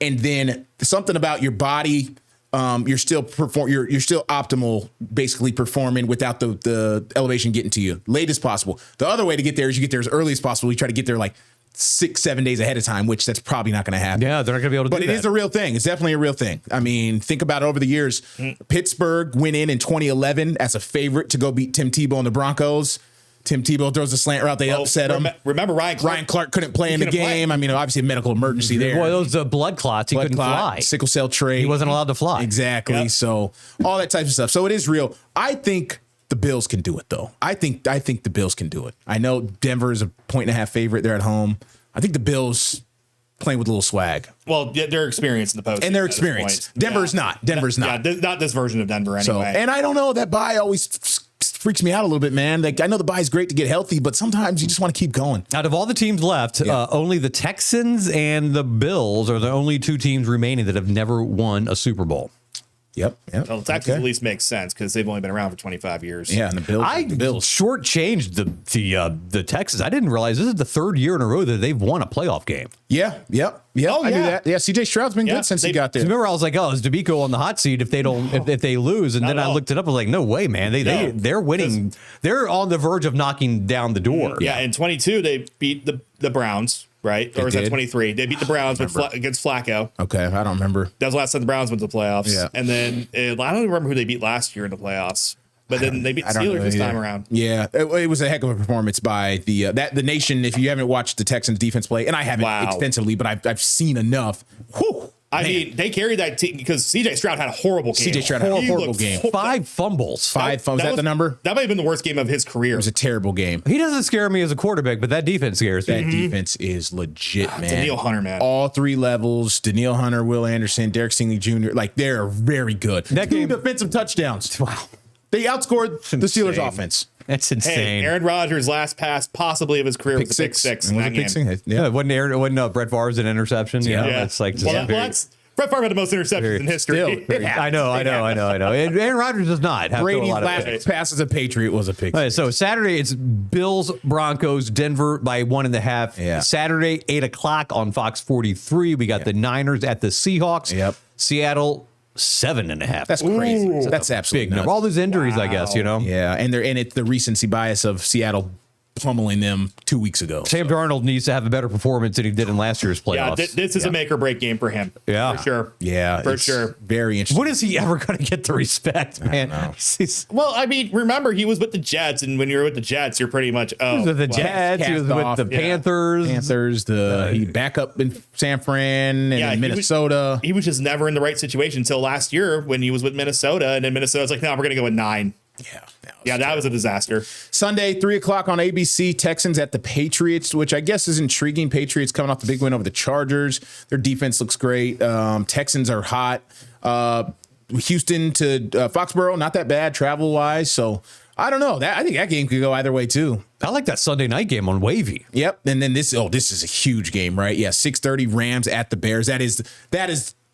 Speaker 1: and then something about your body, you're still optimal, basically performing without the elevation getting to you late as possible. The other way to get there is you get there as early as possible. You try to get there like 6-7 days ahead of time, which that's probably not going to happen.
Speaker 2: Yeah, they're not going to be able to do that.
Speaker 1: But it is a real thing. It's definitely a real thing. Think about it over the years. Pittsburgh went in 2011 as a favorite to go beat Tim Tebow and the Broncos. Tim Tebow throws a slant route. They upset him.
Speaker 3: Remember Ryan Clark
Speaker 1: couldn't play in the game. Obviously a medical emergency there.
Speaker 2: Well, those blood clots. He couldn't fly.
Speaker 1: Sickle cell trait.
Speaker 2: He wasn't allowed to fly.
Speaker 1: Exactly.
Speaker 3: Yep.
Speaker 1: So all that type of stuff. So it is real. I think the Bills can do it, though. I think the Bills can do it. I know Denver is a 1.5 favorite. They're at home. I think the Bills playing with a little swag.
Speaker 3: Well, they're experienced in the postseason.
Speaker 1: And they're experienced. Denver's not. Denver's not.
Speaker 3: Yeah, not this version of Denver anyway.
Speaker 1: So, and I don't know, that bye always freaks me out a little bit, man. Like, I know the bye is great to get healthy, but sometimes you just want to keep going.
Speaker 2: Out of all the teams left, only the Texans and the Bills are the only 2 teams remaining that have never won a Super Bowl.
Speaker 1: Yep.
Speaker 3: Well, the Texans at least makes sense because they've only been around for 25 years.
Speaker 1: Yeah, and the Bills.
Speaker 2: Shortchanged the Texans. I didn't realize this is the 3rd year in a row that they've won a playoff game.
Speaker 1: Yeah. I knew that. Yeah, CJ Stroud's been good since he got there.
Speaker 2: Remember, I was like, "Oh, is DeBico on the hot seat if they lose?" And then I looked it up. I was like, "No way, man! They're winning. They're on the verge of knocking down the door."
Speaker 3: Yeah, in 22 they beat the Browns, right? Or was that 23? They beat the Browns against Flacco.
Speaker 1: Okay, I don't remember.
Speaker 3: That was the last time the Browns went to the playoffs.
Speaker 1: Yeah.
Speaker 3: And then I don't even remember who they beat last year in the playoffs. But then they beat the Steelers this time around.
Speaker 1: Yeah, it was a heck of a performance by the nation. If you haven't watched the Texans defense play, and I haven't extensively, but I've seen enough. Whew.
Speaker 3: I mean, they carried that team because CJ Stroud had a horrible game.
Speaker 1: CJ Stroud had a horrible game.
Speaker 2: 5 fumbles.
Speaker 1: 5 fumbles. Is that the number?
Speaker 3: That might have been the worst game of his career.
Speaker 1: It was a terrible game.
Speaker 2: He doesn't scare me as a quarterback, but that defense scares me.
Speaker 1: That defense is legit, man.
Speaker 3: Danielle Hunter, man.
Speaker 1: All 3 levels. Danielle Hunter, Will Anderson, Derek Stingley Jr. Like, they're very good.
Speaker 2: That
Speaker 1: 2 defensive touchdowns.
Speaker 2: Wow.
Speaker 1: They outscored the Steelers offense.
Speaker 2: That's insane.
Speaker 3: Hey, Aaron Rodgers' last pass possibly of his career was a pick six in that game.
Speaker 1: Yeah.
Speaker 2: Wasn't Brett Favre's an interception?
Speaker 3: Yeah.
Speaker 2: It's like
Speaker 3: Brett Favre had the most interceptions in history.
Speaker 2: I know. And Aaron Rodgers does not have
Speaker 1: Brady's
Speaker 2: a lot
Speaker 1: last
Speaker 2: of
Speaker 1: pass as a Patriot was a pick.
Speaker 2: All right, so Saturday it's Bills, Broncos, Denver by 1.5.
Speaker 1: Yeah.
Speaker 2: Saturday, 8:00 on Fox 43. We got the Niners at the Seahawks.
Speaker 1: Yep.
Speaker 2: Seattle, 7.5.
Speaker 1: That's crazy. That's absolutely
Speaker 2: big
Speaker 1: nuts.
Speaker 2: number. All those injuries, I guess,
Speaker 1: Yeah, and it's the recency bias of Seattle pummeling them 2 weeks ago.
Speaker 2: Sam Darnold needs to have a better performance than he did in last year's playoffs.
Speaker 3: Yeah, this is a make or break game for him.
Speaker 2: Yeah.
Speaker 3: For sure.
Speaker 1: Yeah.
Speaker 3: For sure.
Speaker 1: Very interesting.
Speaker 2: When is he ever going to get the respect, man?
Speaker 3: Well, I mean, remember, he was with the Jets, and when you're with the Jets, you're pretty much,
Speaker 2: he was with the Jets, he was with the Panthers.
Speaker 1: He back up in San Fran and in Minnesota.
Speaker 3: He was just never in the right situation until last year when he was with Minnesota, and then Minnesota's like, no, we're going to go with 9. That was a disaster.
Speaker 1: Sunday, 3:00 on ABC, Texans at the Patriots, which I guess is intriguing. Patriots coming off the big win over the Chargers. Their defense looks great. Texans are hot. Houston to Foxborough, not that bad travel-wise. So I don't know. I think that game could go either way too.
Speaker 2: I like that Sunday night game on Wavy.
Speaker 1: Yep. And then this is a huge game, right? Yeah, 6:30 Rams at the Bears.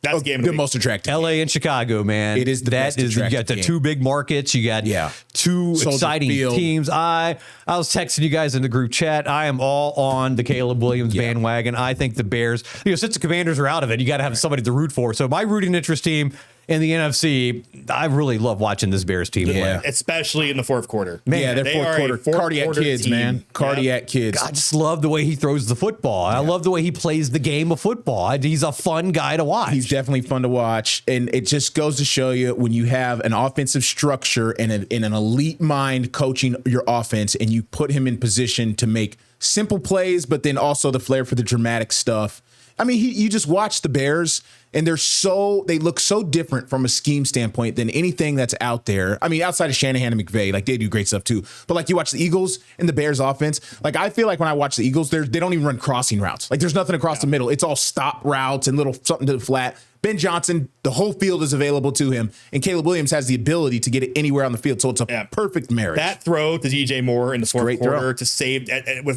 Speaker 1: That's game the most attractive.
Speaker 2: LA and Chicago, man.
Speaker 1: It is the best
Speaker 2: you got the
Speaker 1: game.
Speaker 2: two big markets. You got two
Speaker 1: Soldier
Speaker 2: exciting
Speaker 1: Field.
Speaker 2: teams. I was texting you guys in the group chat. I am all on the Caleb Williams bandwagon. I think the Bears, since the Commanders are out of it, you got to have somebody to root for. So my rooting interest team in the NFC, I really love watching this Bears team play.
Speaker 3: Especially in the fourth quarter.
Speaker 1: Man, their fourth quarter. Cardiac kids,
Speaker 3: team.
Speaker 1: man. Cardiac kids.
Speaker 2: I just love the way he throws the football. I love the way he plays the game of football. He's a fun guy to watch.
Speaker 1: He's definitely fun to watch. And it just goes to show you when you have an offensive structure and an elite mind coaching your offense, and you put him in position to make simple plays, but then also the flair for the dramatic stuff. I mean, you just watch the Bears, and they look so different from a scheme standpoint than anything that's out there. I mean, outside of Shanahan and McVay, like they do great stuff too. But like you watch the Eagles and the Bears offense, like I feel like when I watch the Eagles, they don't even run crossing routes. Like there's nothing across the middle. It's all stop routes and little something to the flat. Ben Johnson, the whole field is available to him, and Caleb Williams has the ability to get it anywhere on the field. So it's a perfect marriage.
Speaker 3: That throw to DJ Moore in the fourth quarter to save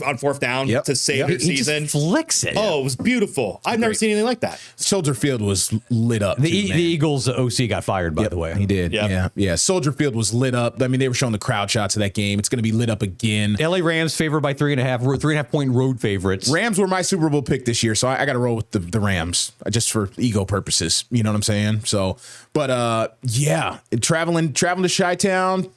Speaker 3: on fourth down to save your season.
Speaker 2: He just flicks it.
Speaker 3: Oh, it was beautiful. I've never seen anything like that.
Speaker 1: Soldier Field was lit up.
Speaker 2: The Eagles OC got fired, by the way.
Speaker 1: He did. Yep. Yeah. Soldier Field was lit up. I mean, they were showing the crowd shots of that game. It's going to be lit up again.
Speaker 2: LA Rams favored by 3.5 point road favorites.
Speaker 1: Rams were my Super Bowl pick this year, so I got to roll with the Rams just for ego purposes. You know what I'm saying? So, but traveling to Chi-Town,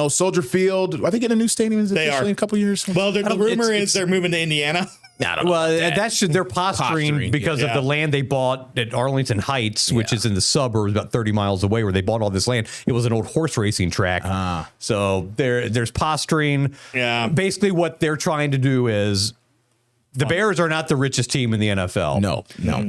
Speaker 1: Soldier Field. Are they getting a new stadium in a couple years?
Speaker 3: Well, the rumor is they're moving to Indiana.
Speaker 2: They're posturing because of the land they bought at Arlington Heights, which is in the suburbs about 30 miles away, where they bought all this land. It was an old horse racing track. So there's posturing.
Speaker 3: Yeah.
Speaker 2: Basically, what they're trying to do is the Bears are not the richest team in the NFL.
Speaker 1: No.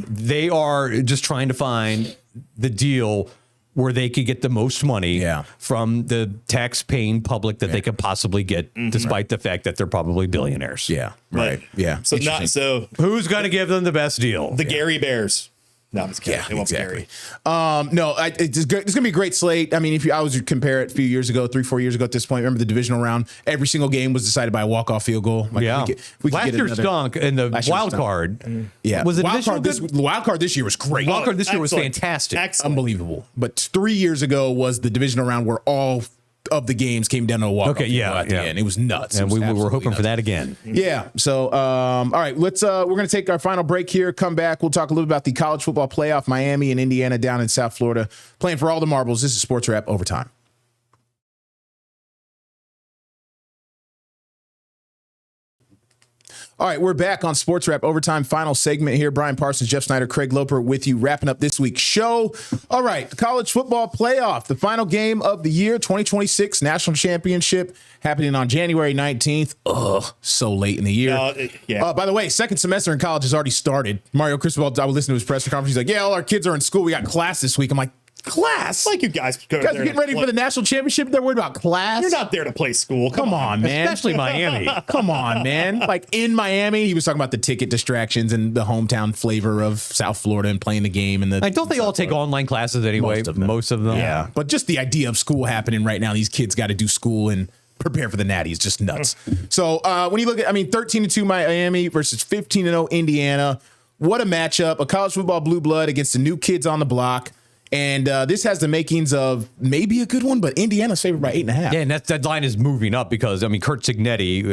Speaker 2: They are just trying to find the deal where they could get the most money from the tax-paying public that they could possibly get, despite the fact that they're probably billionaires.
Speaker 1: Yeah, right. Yeah.
Speaker 3: So
Speaker 2: who's going to give them the best deal?
Speaker 3: The Gary Bears. No, I'm just kidding.
Speaker 1: Yeah, exactly. It's going to be a great slate. I mean, I was to compare it a few years ago, 3-4 years ago at this point, remember the divisional round? Every single game was decided by a walk-off field goal.
Speaker 2: Last year stunk in the wild card.
Speaker 1: Yeah.
Speaker 2: Was it
Speaker 1: wild card this year was great.
Speaker 2: Wild card this year was fantastic.
Speaker 1: Excellent. Unbelievable. But 3 years ago was the divisional round where all of the games came down to a walk-off. At the end. It was nuts.
Speaker 2: And we were hoping for that again.
Speaker 1: Yeah. So, all right, we're going to take our final break here. Come back. We'll talk a little about the college football playoff. Miami and Indiana down in South Florida playing for all the marbles. This is Sportswrap Overtime. All right, we're back on Sportswrap Overtime, final segment here. Brian Parsons, Jeff Snyder, Craig Loper with you, wrapping up this week's show. All right, the college football playoff, the final game of the year, 2026 National Championship, happening on January 19th. Ugh, so late in the year. By the way, second semester in college has already started. Mario Cristobal, I was listening to his press conference. He's like, all our kids are in school. We got class this week. I'm like, class?
Speaker 3: Like you guys are
Speaker 1: getting ready for the national championship. They're worried about class.
Speaker 3: You're not there to play school.
Speaker 1: Come on, man.
Speaker 2: Especially Miami.
Speaker 1: Come on, man. Like in Miami, he was talking about the ticket distractions and the hometown flavor of South Florida and playing the game. And
Speaker 2: don't they all take online classes anyway? Most of them.
Speaker 1: Yeah. But just the idea of school happening right now, these kids got to do school and prepare for the natty is just nuts. So when you look at, 13-2 Miami versus 15-0 Indiana, what a matchup. A college football blue blood against the new kids on the block. And this has the makings of maybe a good one, but Indiana's favored by 8.5.
Speaker 2: Yeah, and that line is moving up because, Kurt Signetti,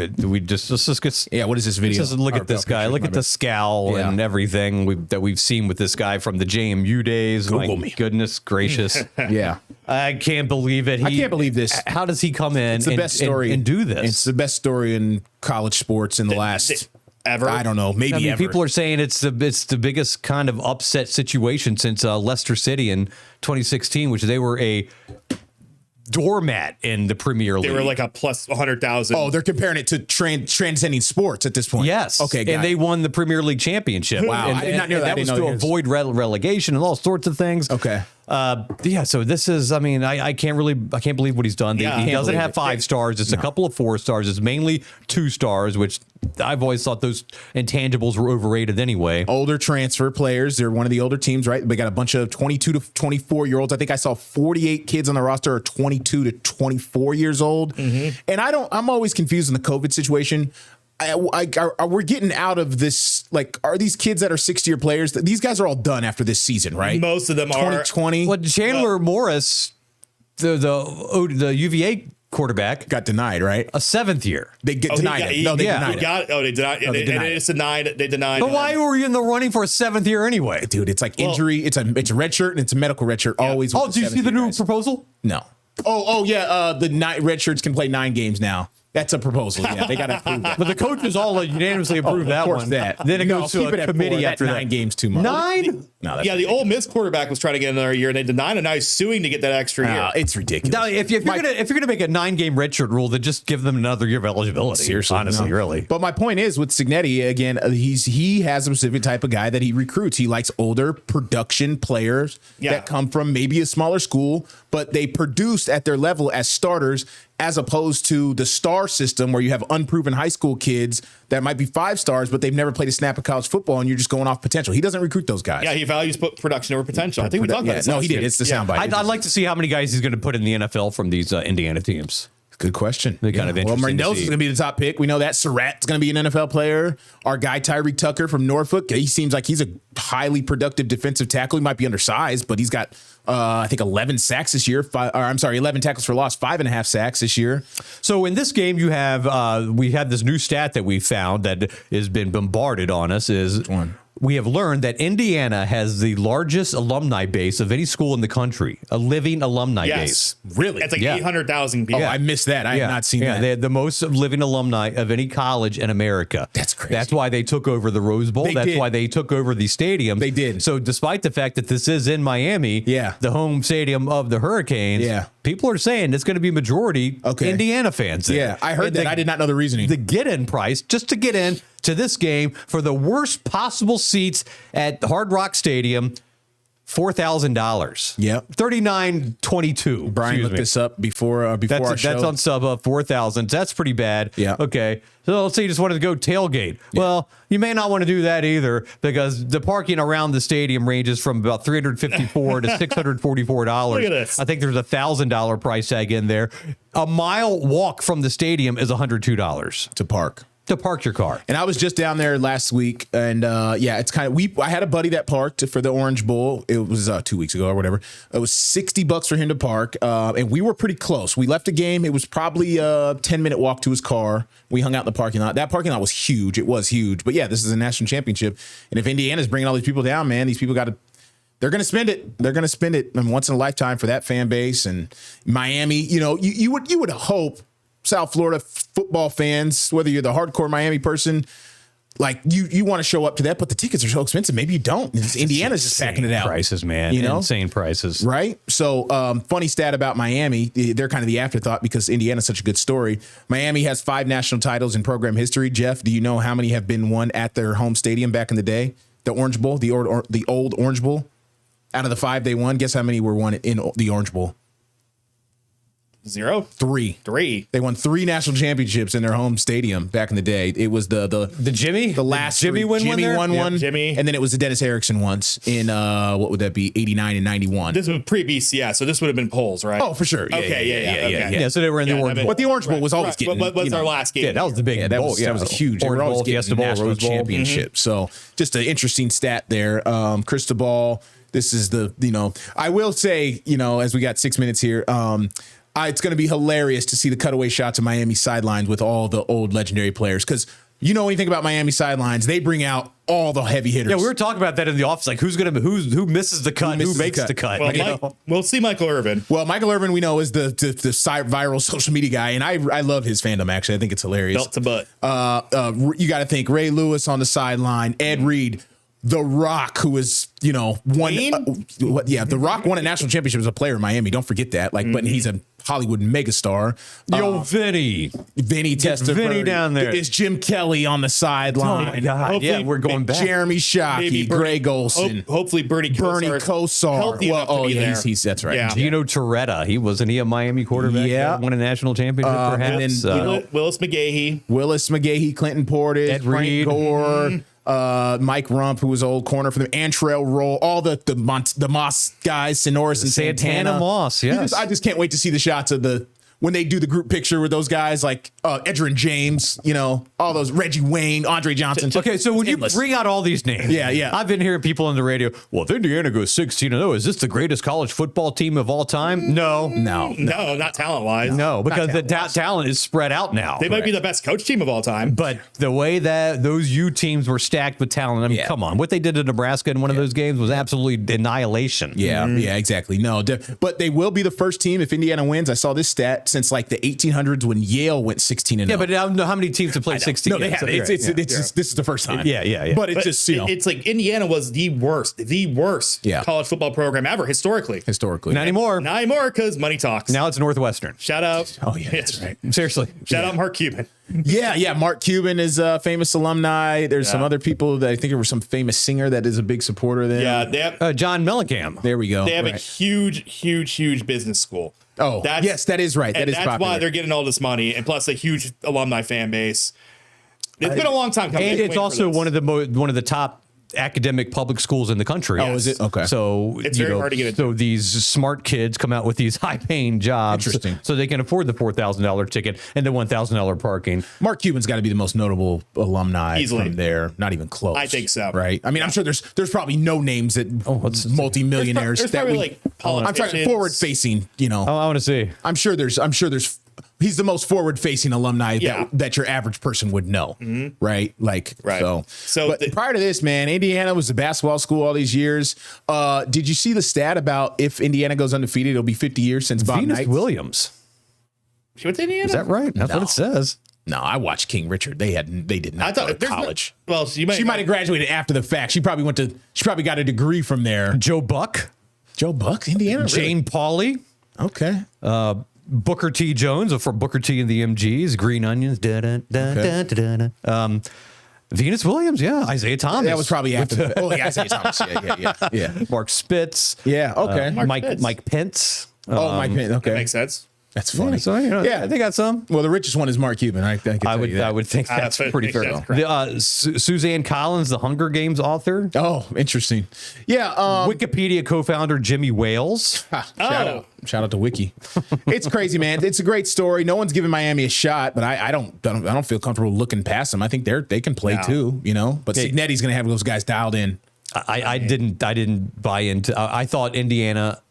Speaker 1: what is this video?
Speaker 2: Look at this guy. Look at the scowl and everything that we've seen with this guy from the JMU days.
Speaker 1: Google me.
Speaker 2: Goodness gracious.
Speaker 1: Yeah.
Speaker 2: I can't believe it.
Speaker 1: I can't believe this.
Speaker 2: How does he come in
Speaker 1: it's the best story
Speaker 2: and do this?
Speaker 1: It's the best story in college sports in the last...
Speaker 3: Ever?
Speaker 1: I don't know. Maybe ever.
Speaker 2: People are saying it's the biggest kind of upset situation since Leicester City in 2016, which they were a doormat in the Premier League.
Speaker 3: They were like a plus 100,000.
Speaker 1: Oh, they're comparing it to transcending sports at this point.
Speaker 2: Yes.
Speaker 1: Okay.
Speaker 2: And they won the Premier League championship.
Speaker 1: Wow. I did not know that.
Speaker 2: That was to avoid relegation and all sorts of things.
Speaker 1: Okay.
Speaker 2: So this is, I can't believe what he's done. He doesn't have 5 stars. It's a couple of 4 stars. It's mainly 2 stars, which I've always thought those intangibles were overrated anyway.
Speaker 1: Older transfer players. They're one of the older teams, right? They got a bunch of 22 to 24-year-olds. I think I saw 48 kids on the roster are 22 to 24 years old. And I'm always confused in the COVID situation. We're getting out of this, like, are these kids that are 6-year players? These guys are all done after this season, right?
Speaker 3: Most of them
Speaker 1: 2020.
Speaker 2: Well, Chandler Morris, the UVA quarterback,
Speaker 1: got denied, right?
Speaker 2: A 7th year.
Speaker 1: They get denied it. No, they denied it.
Speaker 3: They denied it. It's denied. They denied.
Speaker 2: But why were you in the running for a 7th year anyway?
Speaker 1: Dude, it's like injury. It's a red shirt and it's a medical red shirt. Always.
Speaker 2: Oh, do you see the new proposal?
Speaker 1: No. Oh, yeah. The red shirts can play 9 games now. That's a proposal. Yeah, they got to approve that.
Speaker 2: But the coaches all unanimously approved that one.
Speaker 1: Then it
Speaker 2: goes to a committee after
Speaker 1: 9 games too much.
Speaker 2: 9?
Speaker 1: No,
Speaker 3: the Ole Miss quarterback was trying to get another year, and they denied him. Now he's suing to get that extra year.
Speaker 1: It's ridiculous.
Speaker 2: Now, if you're gonna make a 9-game redshirt rule, then just give them another year of eligibility.
Speaker 1: Seriously,
Speaker 2: honestly, really.
Speaker 1: But my point is with Cignetti again, he has a specific type of guy that he recruits. He likes older production players that come from maybe a smaller school, but they produced at their level as starters, as opposed to the star system where you have unproven high school kids that might be 5 stars, but they've never played a snap of college football, and you're just going off potential. He doesn't recruit those guys.
Speaker 3: Yeah, he values production over potential. I think we talked about this.
Speaker 1: No, he did. It's the soundbite.
Speaker 2: I'd like to see how many guys he's going to put in the NFL from these Indiana teams.
Speaker 1: Good question.
Speaker 2: They're kind of interesting.
Speaker 1: Well, Marnell's is going to be the top pick. We know that. Surratt's going to be an NFL player. Our guy, Tyreek Tucker from Norfolk, he seems like he's a highly productive defensive tackle. He might be undersized, but he's got, I think, 11 sacks this year. 11 tackles for loss, 5.5 sacks this year.
Speaker 2: So in this game, you have, we had this new stat that we found that has been bombarded on us is... We have learned that Indiana has the largest alumni base of any school in the country, a living alumni base.
Speaker 1: Really?
Speaker 3: It's like 800,000 people.
Speaker 1: Oh, I missed that. I have not seen that.
Speaker 2: They had the most living alumni of any college in America.
Speaker 1: That's crazy.
Speaker 2: That's why they took over the Rose Bowl. That's why they took over the stadium.
Speaker 1: They did.
Speaker 2: So despite the fact that this is in Miami, the home stadium of the Hurricanes, people are saying it's going to be majority Indiana fans there.
Speaker 1: Yeah, I heard that. I did not know the reasoning.
Speaker 2: The get-in price, just to get in to this game for the worst possible seats at Hard Rock Stadium, $4,000.
Speaker 1: Yep.
Speaker 2: $39.22.
Speaker 1: Brian looked this up before our show.
Speaker 2: That's on SubHub, $4,000. That's pretty bad.
Speaker 1: Yeah.
Speaker 2: Okay. So let's say you just wanted to go tailgate. Yeah. Well, you may not want to do that either because the parking around the stadium ranges from about $354 to $644.
Speaker 3: Look at this.
Speaker 2: I think there's a $1,000 price tag in there. A mile walk from the stadium is $102
Speaker 1: to park.
Speaker 2: To park your car.
Speaker 1: And I was just down there last week, and it's kind of I had a buddy that parked for the Orange Bowl. It was 2 weeks ago or whatever. It was $60 for him to park, and we were pretty close. We left the game. It was probably a 10-minute walk to his car. We hung out in the parking lot. That parking lot was huge. It was huge. But yeah, this is a national championship, and if Indiana's bringing all these people down, man, these people got to. They're going to spend it. They're going to spend it once in a lifetime for that fan base. And Miami, you would hope. South Florida football fans, whether you're the hardcore Miami person, like you want to show up to that, but the tickets are so expensive. Maybe you don't. Indiana's just packing it out.
Speaker 2: Prices, man. Insane prices.
Speaker 1: Right? So funny stat about Miami. They're kind of the afterthought because Indiana's such a good story. Miami has 5 national titles in program history. Jeff, do you know how many have been won at their home stadium back in the day? The Orange Bowl, the old Orange Bowl. Out of the 5 they won, guess how many were won in the Orange Bowl?
Speaker 3: 0?
Speaker 1: 3. They won 3 national championships in their home stadium back in the day. It was the
Speaker 2: Jimmy,
Speaker 1: the last
Speaker 2: Jimmy won
Speaker 1: one,
Speaker 3: Jimmy,
Speaker 1: and then it was the Dennis Erickson once in what would that be, 89 and 91.
Speaker 3: This was pre-BCS, so this would have been polls, right?
Speaker 1: Oh, for sure.
Speaker 2: Yeah. So they were in the Orange Bowl,
Speaker 1: but the Orange Bowl was always getting.
Speaker 3: But what's our last game?
Speaker 2: Yeah, that was the big
Speaker 1: bowl.
Speaker 2: That
Speaker 1: was a huge. They were always getting the national championship. So just an interesting stat there. Cristobal. This is I will say, as we got 6 minutes here. It's going to be hilarious to see the cutaway shots of Miami sidelines with all the old legendary players because anything about Miami sidelines, they bring out all the heavy hitters.
Speaker 2: Yeah, we were talking about that in the office. Like, who misses the cut, who makes the cut.
Speaker 3: Well, we'll see Michael Irvin.
Speaker 1: Well, Michael Irvin, we know, is the viral social media guy, and I love his fandom. Actually, I think it's hilarious.
Speaker 3: Belt to butt.
Speaker 1: You got to think Ray Lewis on the sideline, Ed Reed. The Rock, who is, won. The Rock won a national championship as a player in Miami. Don't forget that. But he's a Hollywood megastar.
Speaker 2: Yo, Vinny
Speaker 1: Testaverde.
Speaker 2: Vinny down there.
Speaker 1: Is Jim Kelly on the sideline?
Speaker 2: Oh my God! Yeah, we're going back.
Speaker 1: Jeremy Shockey, Greg Olson,
Speaker 3: hopefully Bernie Kosar.
Speaker 1: Healthy enough to be there. He's that's right.
Speaker 3: Yeah.
Speaker 2: Dino Toretta, wasn't he a Miami quarterback?
Speaker 1: Yeah,
Speaker 2: won a national championship. Perhaps.
Speaker 1: And then
Speaker 3: Willis McGahee,
Speaker 1: Clinton Portis,
Speaker 2: Ed
Speaker 1: Frank
Speaker 2: Reed.
Speaker 1: Gore. Mike Rump, who was old corner for them, Antrell Roll, all the Moss guys, Sonoris and Santana
Speaker 2: Moss. Yes,
Speaker 1: I just can't wait to see the shots of when they do the group picture with those guys like Edgerrin James, all those Reggie Wayne, Andre Johnson.
Speaker 2: Okay, so when you bring out all these names,
Speaker 1: yeah,
Speaker 2: I've been hearing people on the radio. Well, if Indiana goes 16-0, is this the greatest college football team of all time? No,
Speaker 3: not talent wise.
Speaker 2: No, because the talent is spread out now.
Speaker 3: They might be the best coach team of all time,
Speaker 2: but the way that those U teams were stacked with talent, I mean, come on, what they did to Nebraska in one of those games was absolutely annihilation.
Speaker 1: Yeah, exactly. No, but they will be the first team if Indiana wins. I saw this stat since like the 1800s when Yale went 16-0.
Speaker 2: Yeah, but I don't know how many teams have played 16.
Speaker 1: No, they have. It's just, this is the first time.
Speaker 2: Yeah.
Speaker 1: But it's just
Speaker 3: it's like Indiana was the worst college football program ever historically.
Speaker 2: Not anymore.
Speaker 3: Not anymore because money talks.
Speaker 2: Now it's Northwestern.
Speaker 3: Shout out.
Speaker 1: Oh yeah, that's right.
Speaker 2: Seriously.
Speaker 3: Shout out Mark Cuban.
Speaker 1: Yeah. Mark Cuban is a famous alumni. There's some other people that I think there was some famous singer that is a big supporter there.
Speaker 3: Yeah, they have
Speaker 2: John Mellencamp.
Speaker 1: There we go.
Speaker 3: They have a huge business school.
Speaker 1: Oh, yes, that is right. That is
Speaker 3: that's
Speaker 1: popular.
Speaker 3: why they're getting all this money, and plus a huge alumni fan base. It's been a long time coming.
Speaker 2: And it's also one of the top academic public schools in the country.
Speaker 1: Oh, is it? Okay.
Speaker 2: So
Speaker 3: it's very hard to get into.
Speaker 2: So these smart kids come out with these high-paying jobs,
Speaker 1: Interesting.
Speaker 2: so they can afford the $4,000 ticket and the $1,000 parking.
Speaker 1: Mark Cuban's got to be the most notable alumni from there. Not even close.
Speaker 3: I think so.
Speaker 1: Right. I mean, I'm sure there's probably no names that multimillionaires
Speaker 3: there's
Speaker 1: that
Speaker 3: probably
Speaker 1: we.
Speaker 3: like
Speaker 1: I'm trying forward facing.
Speaker 2: Oh, I want to see.
Speaker 1: I'm sure there's. He's the most forward-facing alumni that your average person would know, right?
Speaker 3: Right.
Speaker 1: So but prior to this, man, Indiana was a basketball school all these years. Did you see the stat about if Indiana goes undefeated, it'll be 50 years since Bob
Speaker 2: Venus
Speaker 1: Knight?
Speaker 2: Williams.
Speaker 3: She went to Indiana?
Speaker 2: Is that right? That's what it says.
Speaker 1: No, I watched King Richard. They did not go to college.
Speaker 3: She
Speaker 1: might have graduated after the fact. She probably got a degree from there.
Speaker 2: Joe Buck,
Speaker 1: Indiana.
Speaker 2: Jane Pauley.
Speaker 1: Okay.
Speaker 2: Booker T. Jones from Booker T. and the MGs, Green Onions. Venus Williams, Isaiah Thomas.
Speaker 1: That was probably after. Isaiah Thomas. Yeah.
Speaker 2: Mark Spitz.
Speaker 1: Yeah. Okay.
Speaker 2: Mike Pence.
Speaker 1: Mike Pence. Okay.
Speaker 3: That makes sense.
Speaker 1: That's funny.
Speaker 2: Yeah, so, they got some.
Speaker 1: Well, the richest one is Mark Cuban. I
Speaker 2: would think that's pretty fair. Suzanne Collins, the Hunger Games author.
Speaker 1: Oh, interesting. Yeah.
Speaker 2: Wikipedia co-founder Jimmy Wales.
Speaker 1: Shout out to Wiki. It's crazy, man. It's a great story. No one's giving Miami a shot, but I don't feel comfortable looking past them. I think they can play too, But Cignetti's going to have those guys dialed in.
Speaker 2: I didn't buy into. I thought Indiana,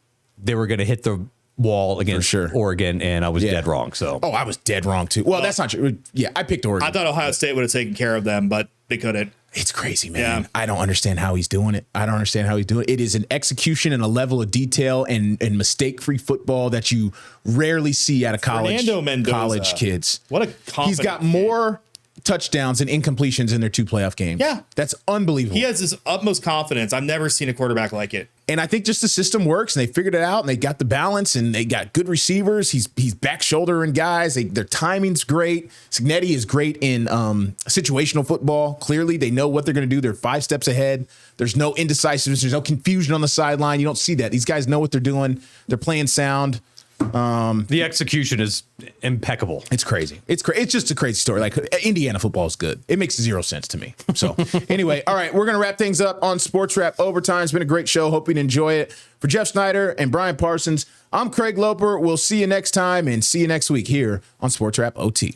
Speaker 2: they were going to hit the wall against Oregon, and I was dead wrong. So
Speaker 1: I was dead wrong too. Well, that's not true. Yeah, I picked Oregon.
Speaker 3: I thought Ohio State would have taken care of them, but they couldn't.
Speaker 1: It's crazy, man. Yeah. I don't understand how he's doing it. It is an execution and a level of detail and mistake-free football that you rarely see out of college kids.
Speaker 3: What a confident
Speaker 1: He's got more touchdowns and incompletions in their 2 playoff games.
Speaker 3: Yeah.
Speaker 1: That's unbelievable.
Speaker 3: He has his utmost confidence. I've never seen a quarterback like it.
Speaker 1: And I think just the system works, and they figured it out, and they got the balance, and they got good receivers. He's back shouldering guys. Their timing's great. Cignetti is great in situational football. Clearly, they know what they're going to do. They're 5 steps ahead. There's no indecisiveness. There's no confusion on the sideline. You don't see that. These guys know what they're doing. They're playing sound.
Speaker 2: The execution is impeccable.
Speaker 1: It's crazy. It's just a crazy story. Like, Indiana football is good. It makes 0 sense to me. So anyway, all right, we're going to wrap things up on Sports Wrap Overtime. It's been a great show. Hope you enjoy it. For Jeff Snyder and Brian Parsons, I'm Craig Loper. We'll see you next time and see you next week here on Sports Wrap OT.